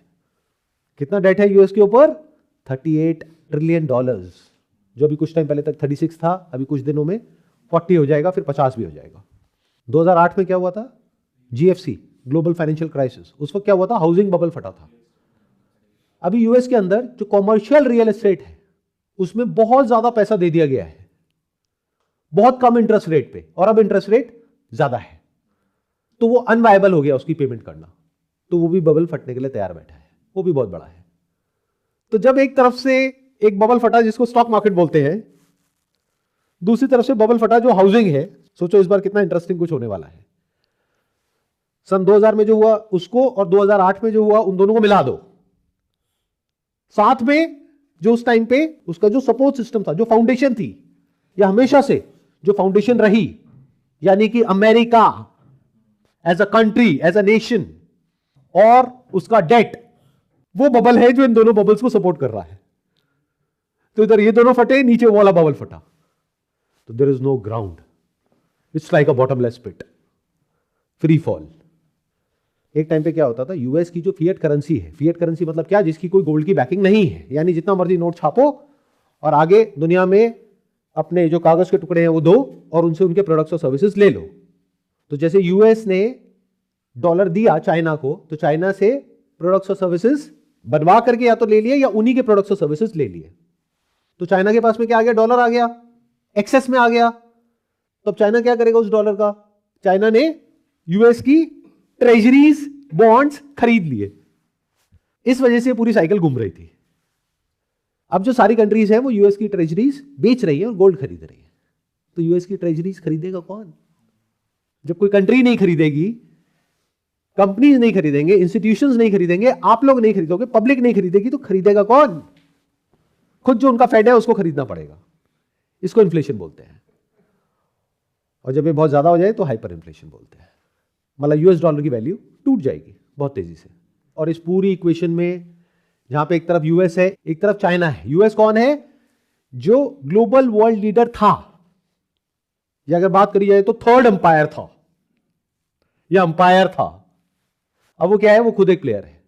[SPEAKER 2] कितना डेट है यूएस के ऊपर? $38 ट्रिलियन, जो अभी कुछ टाइम पहले तक 36 था, अभी कुछ दिनों में 40 हो जाएगा, फिर 50 भी हो जाएगा। 2008 में क्या हुआ था? GFC, global financial crisis. उस वक्त क्या हुआ था? हाउसिंग बबल फटा था। अभी यूएस के अंदर जो कॉमर्शियल रियल एस्टेट है उसमें बहुत ज्यादा पैसा दे दिया गया है, बहुत कम इंटरेस्ट रेट पे, और अब इंटरेस्ट रेट ज्यादा है, तो वो अनवायबल हो गया उसकी पेमेंट करना। तो वो भी बबल फटने के लिए तैयार बैठा है, वो भी बहुत बड़ा है। तो जब एक तरफ से एक बबल फटा जिसको स्टॉक मार्केट बोलते हैं, दूसरी तरफ से बबल फटा जो हाउसिंग है, सोचो इस बार कितना इंटरेस्टिंग कुछ होने वाला है। सन 2000 में जो हुआ उसको और 2008 में जो हुआ उन दोनों को मिला दो, साथ में जो उस टाइम पे उसका जो सपोर्ट सिस्टम था, जो फाउंडेशन थी, या हमेशा से जो फाउंडेशन रही, यानी कि America as a country, as a nation, और उसका डेट, वो बबल है जो इन दोनों बबल्स को सपोर्ट कर रहा है। तो इधर ये दोनों फटे, नीचे वो वाला बबल फटा, तो there is no ground, it's like a bottomless pit, free fall. एक टाइम पे क्या होता था, यूएस की जो फिएट करेंसी है, फिएट करेंसी मतलब क्या? जिसकी कोई गोल्ड की बैकिंग नहीं है, यानी जितना मर्जी नोट छापो और आगे दुनिया में अपने जो कागज के टुकड़े हैं वो दो और उनसे उनके प्रोडक्ट्स और सर्विसेज ले लो। तो जैसे यूएस ने डॉलर दिया चाइना को, तो चाइना से प्रोडक्ट्स और सर्विसेज बनवा करके या तो ले लिए या उन्हीं के प्रोडक्ट्स और सर्विसेज ले लिए। तो चाइना के पास में क्या आ गया? डॉलर आ गया, एक्सेस में आ गया। तो अब चाइना क्या करेगा उस डॉलर का? चाइना ने यूएस की ट्रेजरीज, बॉन्ड्स खरीद लिए। इस वजह से पूरी साइकिल घूम रही थी। अब जो सारी कंट्रीज हैं वो यूएस की ट्रेजरीज बेच रही है और गोल्ड खरीद रही है। तो यूएस की ट्रेजरीज खरीदेगा कौन? जब कोई कंट्री नहीं खरीदेगी कंपनीज नहीं खरीदेंगे, इंस्टीट्यूशंस नहीं खरीदेंगे, आप लोग नहीं खरीदोगे, पब्लिक नहीं खरीदेगी, तो खरीदेगा कौन? खुद जो उनका फेड है उसको खरीदना पड़ेगा। इसको इन्फ्लेशन बोलते हैं। और जब ये बहुत ज्यादा हो जाए तो हाइपर इन्फ्लेशन बोलते हैं। मतलब यूएस डॉलर की वैल्यू टूट जाएगी बहुत तेजी से। और इस पूरी इक्वेशन में जहां पे एक तरफ यूएस है, एक तरफ चाइना है। यूएस कौन है? जो ग्लोबल वर्ल्ड लीडर था, या अगर बात करी जाए तो थर्ड अंपायर था, या अंपायर था। अब वो क्या है? वो खुद एक प्लेयर है।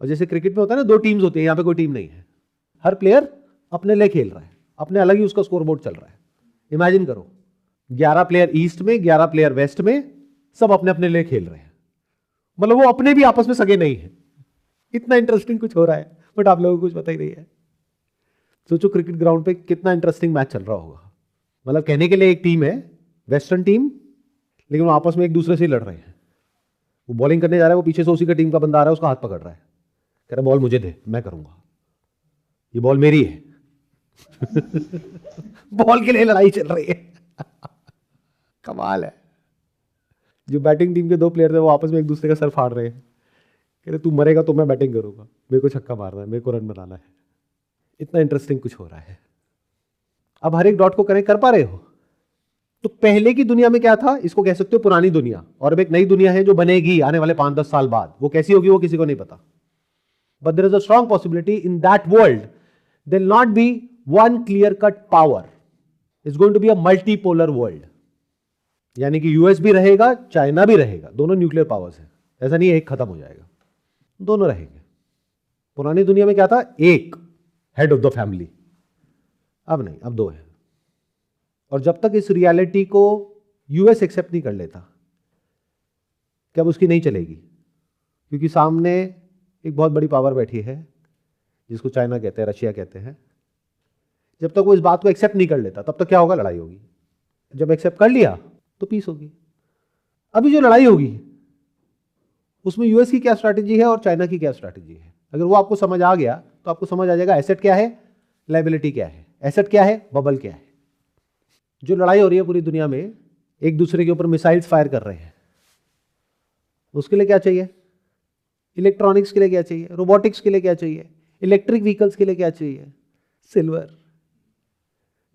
[SPEAKER 2] और जैसे क्रिकेट में होता है ना, दो टीम्स होती है, यहां पे कोई टीम नहीं है। हर प्लेयर अपने लिए खेल रहा है, अपने अलग ही उसका स्कोरबोर्ड चल रहा है। इमेजिन करो 11 प्लेयर ईस्ट में, 11 प्लेयर वेस्ट में, सब अपने अपने लिए खेल रहे हैं। मतलब वो अपने भी आपस में सगे नहीं है। इतना इंटरेस्टिंग कुछ हो रहा है, बट आप लोगों को कुछ पता ही नहीं है। सोचो क्रिकेट ग्राउंड पे कितना इंटरेस्टिंग मैच चल रहा होगा। मतलब कहने के लिए एक टीम है, वेस्टर्न टीम, लेकिन वो आपस में एक दूसरे से लड़ रहे हैं। वो बॉलिंग करने जा रहा है, वो पीछे से उसी का टीम का बंदा आ रहा है, उसका हाथ पकड़ रहा है, कह रहा बॉल मुझे दे, मैं करूंगा, ये बॉल मेरी है। बॉल के लिए लड़ाई चल रही है। कमाल है। जो बैटिंग टीम के दो प्लेयर थे वो आपस में एक दूसरे का सर फाड़ रहे हैं, कह रहे तू मरेगा तो मैं बैटिंग करूंगा, मेरे को छक्का मारना है, मेरे को रन बनाना है। इतना इंटरेस्टिंग कुछ हो रहा है। अब हर एक डॉट को कनेक्ट कर पा रहे हो? तो पहले की दुनिया में क्या था? इसको कह सकते हो पुरानी दुनिया। और अब एक नई दुनिया है जो बनेगी आने वाले 5-10 साल बाद। वो कैसी होगी वो किसी को नहीं पता। But there is a strong possibility in that world there will not be one clear cut power, it's going to be a multipolar world. यानी कि यूएस भी रहेगा, चाइना भी रहेगा, दोनों न्यूक्लियर पावर्स हैं। ऐसा नहीं है एक खत्म हो जाएगा, दोनों रहेंगे। पुरानी दुनिया में क्या था? एक हेड ऑफ द फैमिली। अब नहीं, अब दो है। और जब तक इस रियलिटी को यूएस एक्सेप्ट नहीं कर लेता, क्या उसकी नहीं चलेगी? क्योंकि सामने एक बहुत बड़ी पावर बैठी है जिसको चाइना कहते हैं, रशिया कहते हैं। जब तक वो इस बात को एक्सेप्ट नहीं कर लेता, तब तक क्या होगा? लड़ाई होगी। जब एक्सेप्ट कर लिया तो पीस होगी। अभी जो लड़ाई होगी उसमें यूएस की क्या स्ट्रैटेजी है और चाइना की क्या स्ट्रैटेजी है, अगर वो आपको समझ आ गया तो आपको समझ आ जाएगा एसेट क्या है, लायबिलिटी क्या है, एसेट क्या है, बबल क्या है। जो लड़ाई हो रही है पूरी दुनिया में, एक दूसरे के ऊपर मिसाइल्स फायर कर रहे हैं, उसके लिए क्या चाहिए? इलेक्ट्रॉनिक्स के लिए क्या चाहिए? रोबोटिक्स के लिए क्या चाहिए? इलेक्ट्रिक व्हीकल्स के लिए क्या चाहिए? सिल्वर।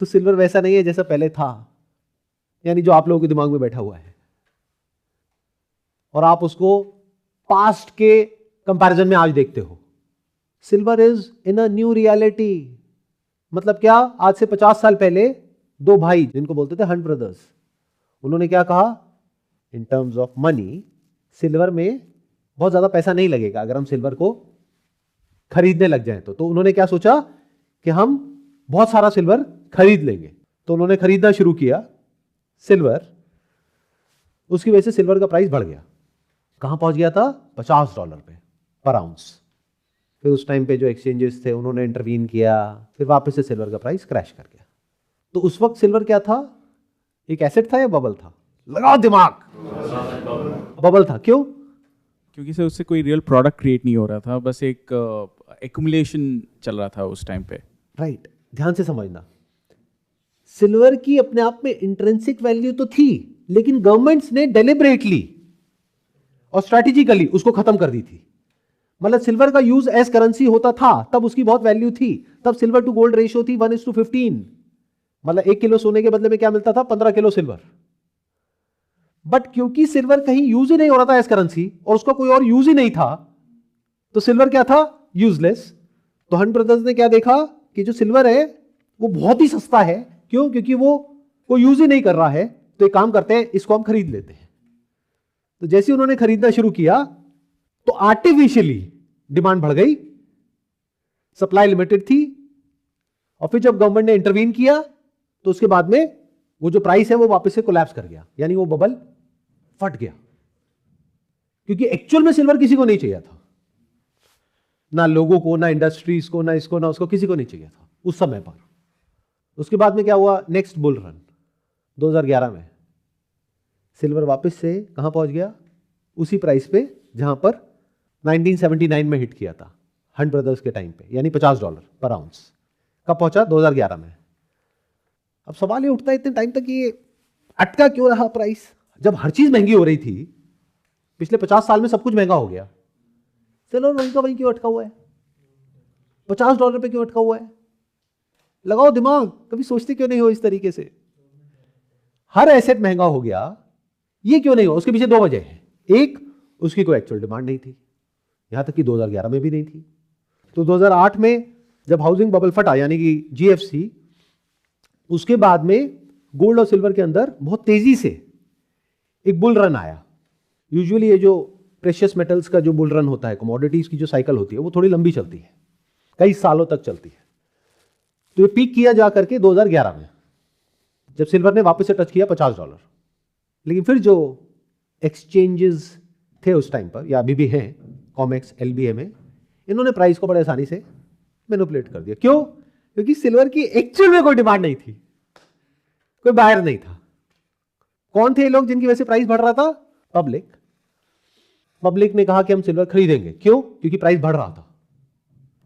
[SPEAKER 2] तो सिल्वर वैसा नहीं है जैसा पहले था, यानी जो आप लोगों के दिमाग में बैठा हुआ है, और आप उसको पास्ट के कंपैरिजन में आज देखते हो। Silver is in a new reality. मतलब क्या? आज से 50 साल पहले दो भाई जिनको बोलते थे हंट ब्रदर्स, उन्होंने क्या कहा? In terms of money, silver में बहुत ज्यादा पैसा नहीं लगेगा अगर हम सिल्वर को खरीदने लग जाएं तो उन्होंने क्या सोचा कि हम बहुत सारा सिल्वर खरीद लेंगे। तो उन्होंने खरीदना शुरू किया सिल्वर। उसकी वजह से सिल्वर का प्राइस बढ़ गया। कहां पहुंच गया था? $50 पे पर आउंस। फिर उस टाइम पे जो एक्सचेंजेस थे उन्होंने इंटरवीन किया, फिर वापस से सिल्वर का प्राइस क्रैश कर गया। तो उस वक्त सिल्वर क्या था? एक एसेट था या बबल था? लगाओ दिमाग। बबल था। क्यों?
[SPEAKER 1] क्योंकि सर उससे कोई रियल प्रोडक्ट क्रिएट नहीं हो रहा था, बस एक एक्यूमुलेशन चल रहा था उस टाइम पे।
[SPEAKER 2] राइट। ध्यान से समझना, सिल्वर की अपने आप में इंट्रिंसिक वैल्यू तो थी, लेकिन गवर्नमेंट्स ने डेलिबरेटली और स्ट्रैटेजिकली उसको खत्म कर दी थी। मतलब सिल्वर का यूज एज करेंसी होता था तब उसकी बहुत वैल्यू थी। तब सिल्वर टू गोल्ड रेशियो थी 1:15। मतलब 1 किलो सोने के बदले में क्या मिलता था? 15 किलो सिल्वर। बट क्योंकि सिल्वर कहीं यूज ही नहीं हो रहा था एज करेंसी और उसका कोई और यूज ही नहीं था, तो सिल्वर क्या था? यूजलेस। तो हंट ब्रदर्स ने क्या देखा कि जो सिल्वर है वो बहुत ही सस्ता है। क्यों? क्योंकि वो कोई यूज ही नहीं कर रहा है। तो एक काम करते हैं, इसको हम खरीद लेते हैं। तो जैसे उन्होंने खरीदना शुरू किया तो आर्टिफिशियली डिमांड बढ़ गई, सप्लाई लिमिटेड थी। और फिर जब गवर्नमेंट ने इंटरवीन किया तो उसके बाद में वो जो प्राइस है वो वापस से कोलैप्स कर गया, यानी वो बबल फट गया। क्योंकि एक्चुअल में सिल्वर किसी को नहीं चाहिए था, ना लोगों को, ना इंडस्ट्रीज को, ना इसको, ना उसको, किसी को नहीं चाहिए था उस समय पर। उसके बाद में क्या हुआ? नेक्स्ट बुल रन 2011 में सिल्वर वापस से कहां पहुंच गया? उसी प्राइस पे जहां पर 1979 में हिट किया था हंट ब्रदर्स के टाइम पे, यानी $50 पर आउंस। कब पहुंचा? 2011 में। अब सवाल ये उठता है इतने टाइम तक ये अटका क्यों रहा प्राइस? जब हर चीज महंगी हो रही थी पिछले 50 साल में सब कुछ महंगा हो गया, सिल्वर वहीं का वहीं क्यों अटका हुआ है? $50 पे क्यों अटका हुआ है? लगाओ दिमाग, कभी सोचते क्यों नहीं हो इस तरीके से? हर एसेट महंगा हो गया, ये क्यों नहीं हो? उसके पीछे दो वजह है। एक, उसकी कोई एक्चुअल डिमांड नहीं थी, यहां तक कि 2011 में भी नहीं थी। तो 2008 में जब हाउसिंग बबल फटा, यानी कि जीएफसी, उसके बाद में गोल्ड और सिल्वर के अंदर बहुत तेजी से एक बुल रन आया। यूजुअली ये जो प्रेशियस मेटल्स का जो बुल रन होता है, कमोडिटीज की जो साइकिल होती है, वो थोड़ी लंबी चलती है, कई सालों तक चलती है। तो ये पीक किया जा करके 2011 में, जब सिल्वर ने वापस से टच किया $50। लेकिन फिर जो एक्सचेंजेस थे उस टाइम पर, या अभी भी हैं, कॉमेक्स, एलबीएमए, इन्होंने प्राइस को बड़े आसानी से मैनिपुलेट कर दिया। क्यों? क्योंकि सिल्वर की एक्चुअल में कोई डिमांड नहीं थी, कोई बायर नहीं था। कौन थे लोग जिनकी वजह से प्राइस बढ़ रहा था? पब्लिक ने कहा कि हम सिल्वर खरीदेंगे। क्यों? क्योंकि प्राइस बढ़ रहा था।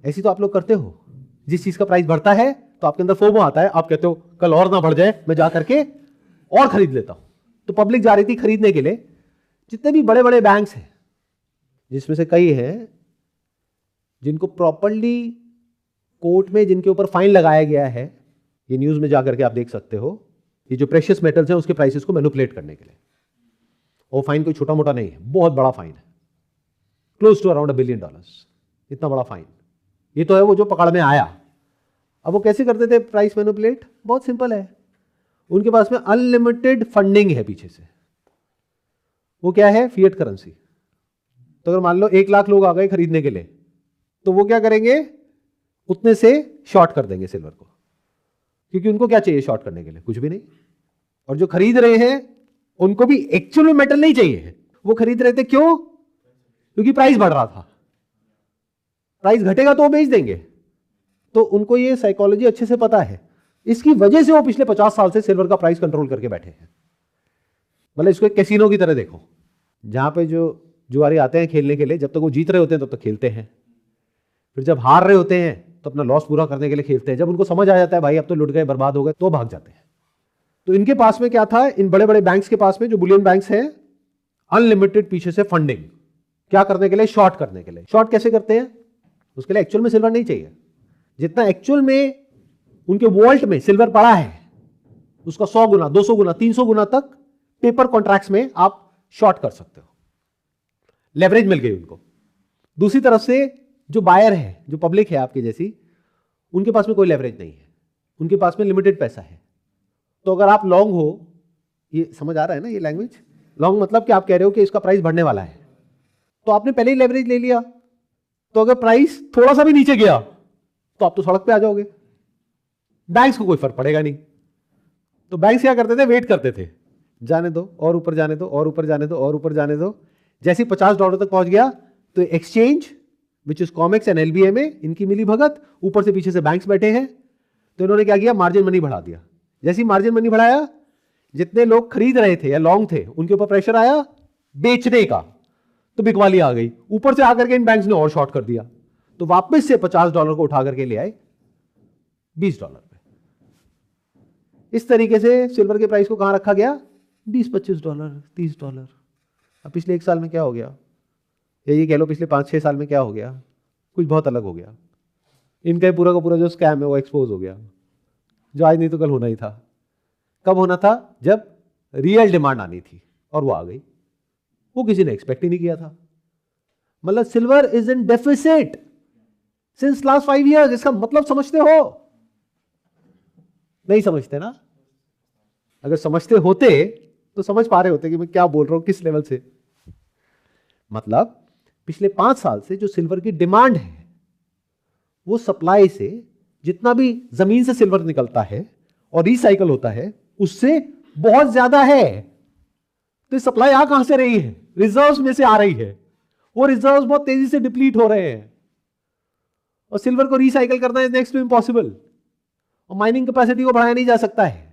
[SPEAKER 2] ऐसी तो आप लोग करते हो, जिस चीज का प्राइस बढ़ता है तो आपके अंदर फोमो आता है, आप कहते हो कल और ना बढ़ जाए, मैं जा करके और खरीद लेता हूं। तो पब्लिक जा रही थी खरीदने के लिए। जितने भी बड़े बड़े बैंक्स हैं, जिसमें से कई हैं जिनको प्रॉपर्ली कोर्ट में जिनके ऊपर फाइन लगाया गया है, ये न्यूज में जाकर के आप देख सकते हो, ये जो प्रेशियस मेटल्स हैं उसके प्राइसेस को मैनिपुलेट करने के लिए। वो फाइन कोई छोटा मोटा नहीं है, बहुत बड़ा फाइन है, क्लोज टू अराउंड $1 बिलियन, इतना बड़ा फाइन। ये तो है वो जो पकड़ में आया। अब वो कैसे करते थे प्राइस मैनिपुलेट? बहुत सिंपल है, उनके पास में अनलिमिटेड फंडिंग है पीछे से। वो क्या है? Fiat currency. तो अगर मान लो 1 लाख लोग आ गए खरीदने के लिए, तो वो क्या करेंगे? उतने से शॉर्ट कर देंगे सिल्वर को, क्योंकि उनको क्या चाहिए शॉर्ट करने के लिए? कुछ भी नहीं। और जो खरीद रहे हैं उनको भी एक्चुअल में मेटल नहीं चाहिए, वो खरीद रहे थे क्यों? क्योंकि प्राइस बढ़ रहा था। प्राइस घटेगा तो वो बेच देंगे। तो उनको ये साइकोलॉजी अच्छे से पता है। इसकी वजह से वो पिछले 50 साल से सिल्वर का प्राइस कंट्रोल करके बैठे हैं। मतलब इसको एक कैसीनो की तरह देखो, जहां पे जो जुआरी आते हैं खेलने के लिए, जब तक वो जीत रहे होते हैं तब तक खेलते हैं, फिर जब हार रहे होते हैं तो अपना लॉस पूरा करने के लिए खेलते हैं। जब उनको समझ आ जाता है भाई अब तो लुट गए, बर्बाद हो गए, तो भाग जाते हैं। तो इनके पास में क्या था? इन बड़े बड़े बैंक्स के पास में, जो बुलियन बैंक्स हैं, अनलिमिटेड पीछे से फंडिंग। क्या करने के लिए? शॉर्ट करने के लिए। शॉर्ट कैसे करते हैं? उसके लिए एक्चुअल में सिल्वर नहीं चाहिए। जितना एक्चुअल में उनके वॉल्ट में सिल्वर पड़ा है, उसका 100 गुना, 200 गुना, 300 गुना तक पेपर कॉन्ट्रैक्ट्स में आप शॉर्ट कर सकते हो। लेवरेज मिल गई उनको। दूसरी तरफ से जो बायर है, जो पब्लिक है आपकी जैसी, उनके पास में कोई लेवरेज नहीं है, उनके पास में लिमिटेड पैसा है। तो अगर आप लॉन्ग हो, ये समझ आ रहा है ना ये लैंग्वेज? लॉन्ग मतलब कि आप कह रहे हो कि इसका प्राइस बढ़ने वाला है, तो आपने पहले ही लेवरेज ले लिया। तो अगर प्राइस थोड़ा सा भी नीचे गया तो आप तो सड़क पे आ जाओगे। बैंक्स को कोई फर्क पड़ेगा नहीं। तो बैंक्स क्या करते थे? वेट करते थे, जाने दो और ऊपर जाने दो, और ऊपर जाने दो, और ऊपर जाने दो। जैसे $50 तक पहुंच गया तो exchange, which is COMEX and LBMA, इनकी मिली भगत, ऊपर से पीछे से बैंक्स बैठे हैं, तो इन्होंने क्या किया? मार्जिन मनी बढ़ा दिया। जैसे ही मार्जिन मनी बढ़ाया, जितने लोग खरीद रहे थे या लॉन्ग थे, उनके ऊपर प्रेशर आया बेचने का, तो बिकवाली आ गई। ऊपर से आकर के इन बैंक्स ने और शॉर्ट कर दिया, तो वापस से $50 को उठा करके ले आए $20 पे। इस तरीके से सिल्वर के प्राइस को कहां रखा गया? $20-25, $30। अब पिछले 1 साल में क्या हो गया, या ये कह लो पिछले 5-6 साल में क्या हो गया? कुछ बहुत अलग हो गया। इनका पूरा का पूरा जो स्कैम है वो एक्सपोज हो गया, जो आज नहीं तो कल होना ही था। कब होना था? जब रियल डिमांड आनी थी, और वो आ गई। वो किसी ने एक्सपेक्ट ही नहीं किया था। मतलब silver is in deficit since last 5 years। इसका मतलब समझते हो? नहीं समझते ना? अगर समझते होते तो समझ पा रहे होते कि मैं क्या बोल रहा हूं, किस लेवल से। मतलब पिछले 5 साल से जो सिल्वर की डिमांड है, वो सप्लाई से, जितना भी जमीन से सिल्वर निकलता है और रिसाइकल होता है, उससे बहुत ज्यादा है। तो ये सप्लाई आ कहां से रही है? रिजर्व्स में से आ रही है। वो रिजर्व्स बहुत तेजी से डिप्लीट हो रहे हैं, और सिल्वर को रिसाइकल करना इज नेक्स्ट टू इम्पॉसिबल। और माइनिंग कैपेसिटी को बढ़ाया नहीं जा सकता है।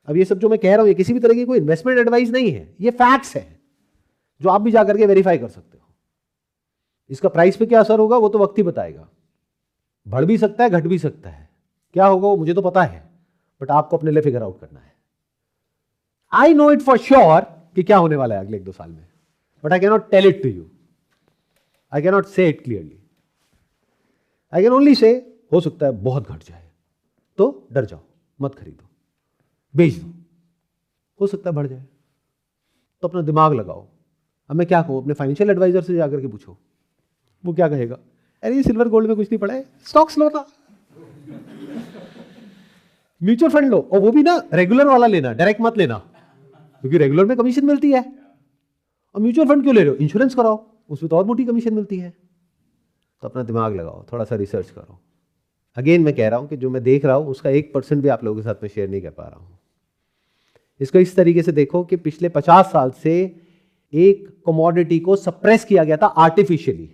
[SPEAKER 2] अब ये सब जो मैं कह रहा हूं, ये किसी भी तरह की कोई इन्वेस्टमेंट एडवाइस नहीं है, ये फैक्ट्स है जो आप भी जाकर के वेरीफाई कर सकते हो। इसका प्राइस पे क्या असर होगा वो तो वक्त ही बताएगा। बढ़ भी सकता है, घट भी सकता है। क्या होगा वो मुझे तो पता है, बट आपको अपने लिए फिगर आउट करना है। I know it for sure कि क्या होने वाला है अगले 1-2 साल में। But I can not tell it to you, I can not say it clearly, I can only say हो सकता है बहुत घट जाए, तो डर जाओ, मत खरीदो, बेच दो, हो सकता है बढ़ जाए, तो अपना दिमाग लगाओ। अब मैं क्या कहूँ, अपने फाइनेंशियल एडवाइजर से जाकर के पूछो, वो क्या कहेगा, अरे ये सिल्वर गोल्ड में कुछ नहीं पड़ा है, स्टॉक्स लो ना, म्यूचुअल फंड लो, और वो भी ना रेगुलर वाला लेना, डायरेक्ट मत लेना, क्योंकि रेगुलर में कमीशन मिलती है, और म्यूचुअल फंड क्यों ले रहे हो, इंश्योरेंस कराओ, उसमें तो और मोटी कमीशन मिलती है। तो अपना दिमाग लगाओ, थोड़ा सा रिसर्च करो। अगेन मैं कह रहा हूं कि जो मैं देख रहा हूं उसका 1% भी आप लोगों के साथ में शेयर नहीं कर पा रहा हूं। इसको इस तरीके से देखो कि पिछले 50 साल से एक कमोडिटी को सप्रेस किया गया था आर्टिफिशियली।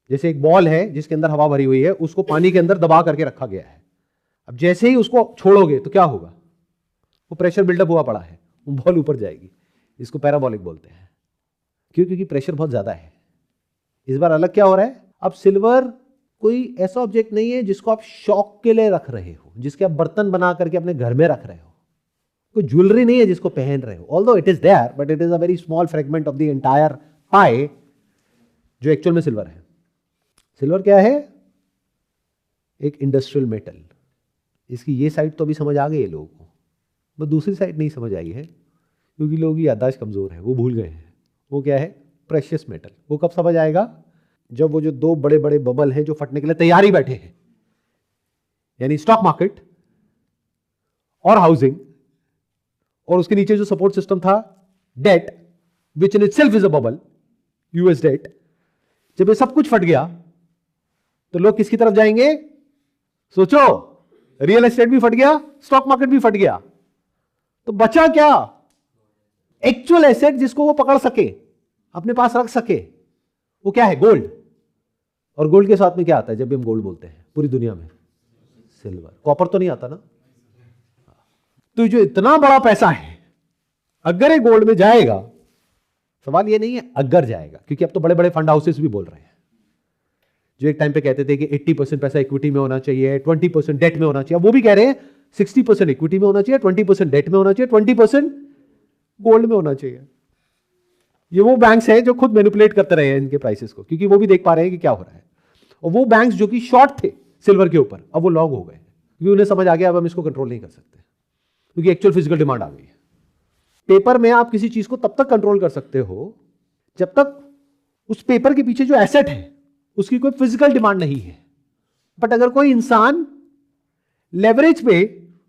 [SPEAKER 2] जैसे एक बॉल है जिसके अंदर हवा भरी हुई है, उसको पानी के अंदर दबा करके रखा गया है। अब जैसे ही उसको छोड़ोगे तो क्या होगा, वो प्रेशर बिल्डअप हुआ पड़ा है, वो बॉल ऊपर जाएगी। इसको पैराबोलिक बोलते हैं। क्यों? क्योंकि प्रेशर बहुत ज्यादा है। इस बार अलग क्या हो रहा है, अब सिल्वर कोई ऐसा ऑब्जेक्ट नहीं है जिसको आप शौक के लिए रख रहे हो, जिसके आप बर्तन बना करके अपने घर में रख रहे हो, कोई ज्वेलरी नहीं है जिसको पहन रहे हो। Although it is there but it is a very small fragment of the entire pie जो एक्चुअल में सिल्वर है। सिल्वर क्या है? एक इंडस्ट्रियल मेटल। इसकी ये साइड तो अभी समझ आ गई है लोगों को, बस दूसरी साइड नहीं समझ आई है क्योंकि लोगों की याददाश्त कमजोर है, वो भूल गए हैं। वो क्या है? Precious metal. वो कब समझ आएगा? जब वो जो दो बड़े बड़े बबल हैं जो फटने के लिए तैयार ही बैठे हैं, यानी स्टॉक मार्केट और हाउसिंग, और उसके नीचे जो सपोर्ट सिस्टम था debt, which in itself is a bubble, US debt. जब ये सब कुछ फट गया तो लोग किसकी तरफ जाएंगे? सोचो, रियल एस्टेट भी फट गया, स्टॉक मार्केट भी फट गया, तो बचा क्या? एक्चुअल एसेट जिसको वो पकड़ सके, अपने पास रख सके। वो क्या है? गोल्ड। और गोल्ड के साथ में क्या आता है जब भी हम गोल्ड बोलते हैं पूरी दुनिया में? सिल्वर। कॉपर तो नहीं आता ना। तो जो इतना बड़ा पैसा है, अगर ये गोल्ड में जाएगा, सवाल ये नहीं है अगर जाएगा, क्योंकि अब तो बड़े बड़े फंड हाउसेस भी बोल रहे हैं, जो एक टाइम पे कहते थे कि 80% पैसा इक्विटी में होना चाहिए, 20% डेट में होना चाहिए, वो भी कह रहे हैं 60% इक्विटी में होना चाहिए, 20% डेट में होना चाहिए, 20% गोल्ड में होना चाहिए। ये वो बैंक्स हैं जो खुद मैनिपुलेट करते रहे हैं इनके प्राइसेस को, क्योंकि वो भी देख पा रहे हैं कि क्या हो रहा है। और वो बैंक्स जो कि शॉर्ट थे सिल्वर के ऊपर, अब वो लॉन्ग हो गए, क्योंकि उन्हें समझ आ गया अब हम इसको कंट्रोल नहीं कर सकते, क्योंकि एक्चुअल फिजिकल डिमांड आ गई है। पेपर में आप किसी चीज को तब तक कंट्रोल कर सकते हो जब तक उस पेपर के पीछे जो एसेट है उसकी कोई फिजिकल डिमांड नहीं है। बट अगर कोई इंसान लेवरेज पे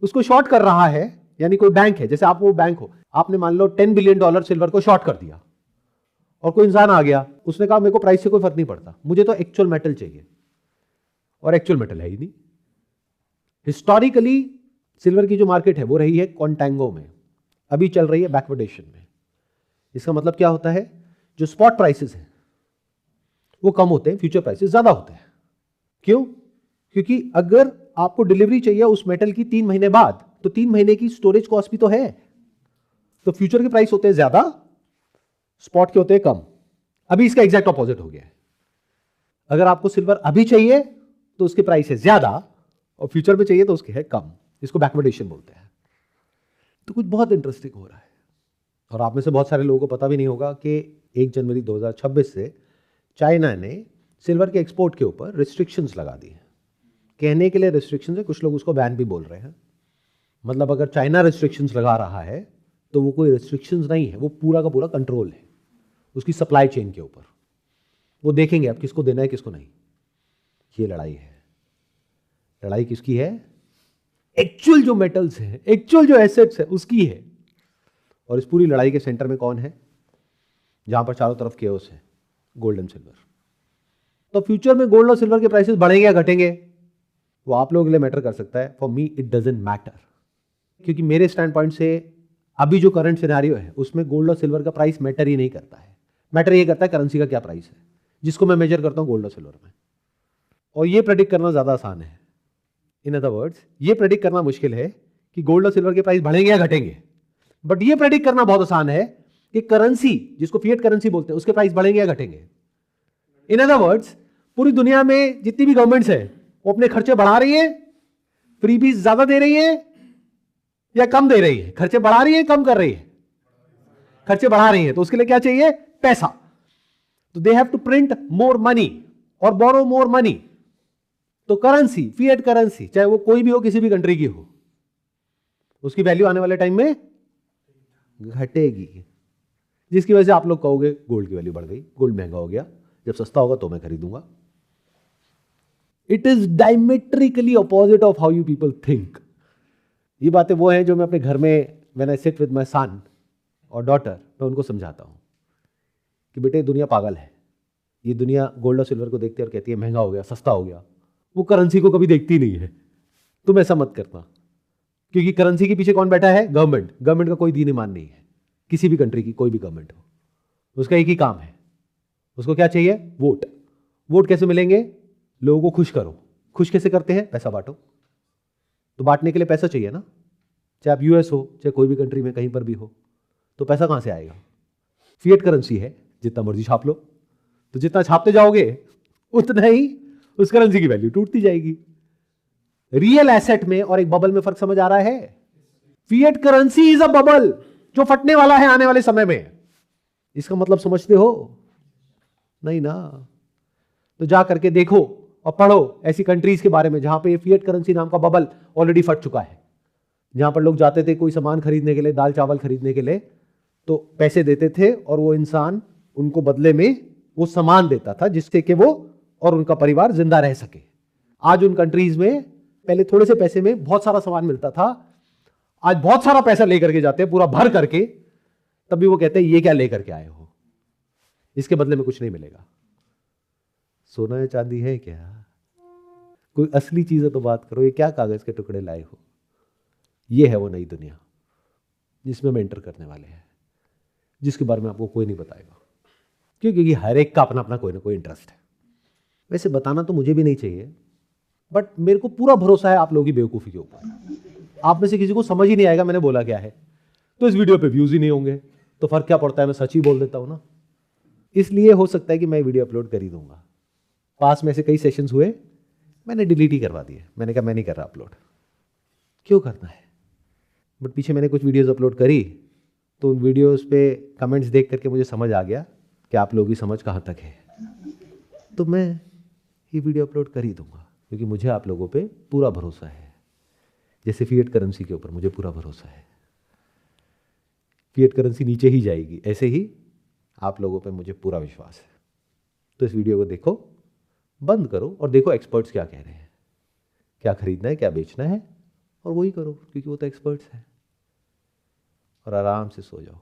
[SPEAKER 2] उसको शॉर्ट कर रहा है, यानी कोई बैंक है, जैसे आप वो बैंक हो, आपने मान लो $10 बिलियन सिल्वर को शॉर्ट कर दिया, और कोई इंसान आ गया, उसने कहा मेरे को प्राइस से कोई फर्क नहीं पड़ता, मुझे तो एक्चुअल मेटल चाहिए, और एक्चुअल मेटल है ही नहीं। हिस्टोरिकली सिल्वर की जो मार्केट है वो रही है कॉन्टैंगो में, अभी चल रही है बैकवर्डेशन में। इसका मतलब क्या होता है? जो स्पॉट प्राइसेस हैं वो कम होते हैं, फ्यूचर प्राइसेस ज्यादा होते हैं। क्यों? क्योंकि अगर आपको डिलीवरी चाहिए उस मेटल की 3 महीने बाद, तो 3 महीने की स्टोरेज कॉस्ट भी तो है। तो फ्यूचर के प्राइस होते हैं ज्यादा, स्पॉट के होते हैं कम। अभी इसका एग्जैक्ट ऑपोजिट हो गया है। अगर आपको सिल्वर अभी चाहिए तो उसके प्राइस है ज्यादा, और फ्यूचर में चाहिए तो उसके है कम। इसको बैकवर्डेशन बोलते हैं। तो कुछ बहुत इंटरेस्टिंग हो रहा है, और आप में से बहुत सारे लोगों को पता भी नहीं होगा कि 1 जनवरी 2026 से चाइना ने सिल्वर के एक्सपोर्ट के ऊपर रिस्ट्रिक्शंस लगा दी हैं। कहने के लिए रिस्ट्रिक्शंस है, कुछ लोग उसको बैन भी बोल रहे हैं। मतलब अगर चाइना रिस्ट्रिक्शंस लगा रहा है तो वो कोई रिस्ट्रिक्शंस नहीं है, वो पूरा का पूरा कंट्रोल है उसकी सप्लाई चेन के ऊपर। वो देखेंगे अब किसको देना है किसको नहीं। ये लड़ाई है। लड़ाई किसकी है? एक्चुअल जो मेटल्स हैं, एक्चुअल जो एसेट्स है उसकी है। और इस पूरी लड़ाई के सेंटर में कौन है? जहां पर चारों तरफ केओस है, गोल्ड एंड सिल्वर। तो फ्यूचर में गोल्ड और सिल्वर के प्राइसेस बढ़ेंगे या घटेंगे, वो आप लोगों के लिए मैटर कर सकता है। For me it doesn't matter, क्योंकि मेरे स्टैंड पॉइंट से अभी जो करंट सिनेरियो है उसमें गोल्ड और सिल्वर का प्राइस मैटर ही नहीं करता है। मैटर ये करता है करेंसी का क्या प्राइस है, जिसको मैं मेजर करता हूं गोल्ड और सिल्वर में। और ये प्रेडिक्ट करना ज्यादा आसान है। इन अदर वर्ड्स, ये प्रेडिक्ट करना मुश्किल है कि गोल्ड और सिल्वर के प्राइस बढ़ेंगे या घटेंगे, बट ये प्रेडिक्ट करना बहुत आसान है कि करेंसी, जिसको फिएट करेंसी बोलते हैं, उसके प्राइस बढ़ेंगे या घटेंगे। इन अदर वर्ड्स, पूरी दुनिया में जितनी भी गवर्नमेंट्स है वो अपने खर्चे बढ़ा रही है, फ्रीबीज ज्यादा दे रही है या कम दे रही है? खर्चे बढ़ा रही है, कम कर रही है? खर्चे बढ़ा रही है, तो उसके लिए क्या चाहिए? पैसा। तो they have to print more money और बोरो मोर मनी। तो करेंसी, फिएट करेंसी, चाहे वो कोई भी हो, किसी भी कंट्री की हो, उसकी वैल्यू आने वाले टाइम में घटेगी, जिसकी वजह से आप लोग कहोगे गोल्ड की वैल्यू बढ़ गई, गोल्ड महंगा हो गया, जब सस्ता होगा तो मैं खरीदूंगा। It is diametrically opposite of how you people think. ये बातें वो हैं जो मैं अपने घर में when I sit with my son और डॉटर, मैं उनको समझाता हूं कि बेटे दुनिया पागल है, ये दुनिया गोल्ड और सिल्वर को देखती है और कहती है महंगा हो गया, सस्ता हो गया, वो करेंसी को कभी देखती नहीं है। तुम ऐसा मत करना, क्योंकि करेंसी के पीछे कौन बैठा है? गवर्नमेंट। गवर्नमेंट का कोई दीन ईमान नहीं है, किसी भी कंट्री की कोई भी गवर्नमेंट हो, उसका एक ही काम है, उसको क्या चाहिए? वोट। वोट कैसे मिलेंगे? लोगों को खुश करो। खुश कैसे करते हैं? पैसा बांटो। तो बांटने के लिए पैसा चाहिए ना, चाहे आप यूएस हो, चाहे कोई भी कंट्री में कहीं पर भी हो, तो पैसा कहां से आएगा? फिएट करेंसी है, जितना मर्जी छाप लो, तो जितना छापते जाओगे उतना ही उस करेंसी की वैल्यू टूटती जाएगी। रियल एसेट में और एक बबल में फर्क समझ आ रहा है? Fiat currency is a bubble जो फटने वाला है आने वाले समय में। इसका मतलब समझते हो? नहीं ना। तो जा करके देखो और पढ़ो ऐसी कंट्रीज के बारे में जहां पे फिएट करेंसी नाम का बबल ऑलरेडी फट चुका है, जहां पर लोग जाते थे कोई सामान खरीदने के लिए, दाल चावल खरीदने के लिए, तो पैसे देते थे और वो इंसान उनको बदले में वो सामान देता था जिससे कि वो और उनका परिवार जिंदा रह सके। आज उन कंट्रीज में पहले थोड़े से पैसे में बहुत सारा सामान मिलता था, आज बहुत सारा पैसा लेकर के जाते हैं, पूरा भर करके, तब भी वो कहते हैं ये क्या लेकर के आए हो, इसके बदले में कुछ नहीं मिलेगा। सोना या चांदी है क्या? कोई असली चीज है तो बात करो, ये क्या कागज के टुकड़े लाए हो? ये है वो नई दुनिया जिसमें हम एंटर करने वाले हैं, जिसके बारे में आपको कोई नहीं बताएगा, क्योंकि हर एक का अपना अपना कोई ना कोई इंटरेस्ट है। वैसे बताना तो मुझे भी नहीं चाहिए, बट मेरे को पूरा भरोसा है आप लोगों की बेवकूफ़ी के ऊपर। आप में से किसी को समझ ही नहीं आएगा मैंने बोला क्या है, तो इस वीडियो पे व्यूज ही नहीं होंगे, तो फर्क क्या पड़ता है, मैं सच ही बोल देता हूं ना। इसलिए हो सकता है कि मैं वीडियो अपलोड कर ही दूंगा। पास में ऐसे कई सेशंस हुए, मैंने डिलीट ही करवा दिए, मैंने कहा मैं नहीं कर रहा अपलोड, क्यों करना है। बट पीछे मैंने कुछ वीडियोस अपलोड करी, तो उन वीडियोस पे कमेंट्स देख करके मुझे समझ आ गया कि आप लोगों की समझ कहाँ तक है, तो मैं ये वीडियो अपलोड कर ही दूंगा, क्योंकि मुझे आप लोगों पे पूरा भरोसा है। जैसे फिएट करेंसी के ऊपर मुझे पूरा भरोसा है, फिएट करेंसी नीचे ही जाएगी, ऐसे ही आप लोगों पे मुझे पूरा विश्वास है। तो इस वीडियो को देखो, बंद करो और देखो एक्सपर्ट्स क्या कह रहे हैं, क्या खरीदना है, क्या बेचना है, और वही करो, क्योंकि वो तो एक्सपर्ट्स हैं, और आराम से सो जाओ।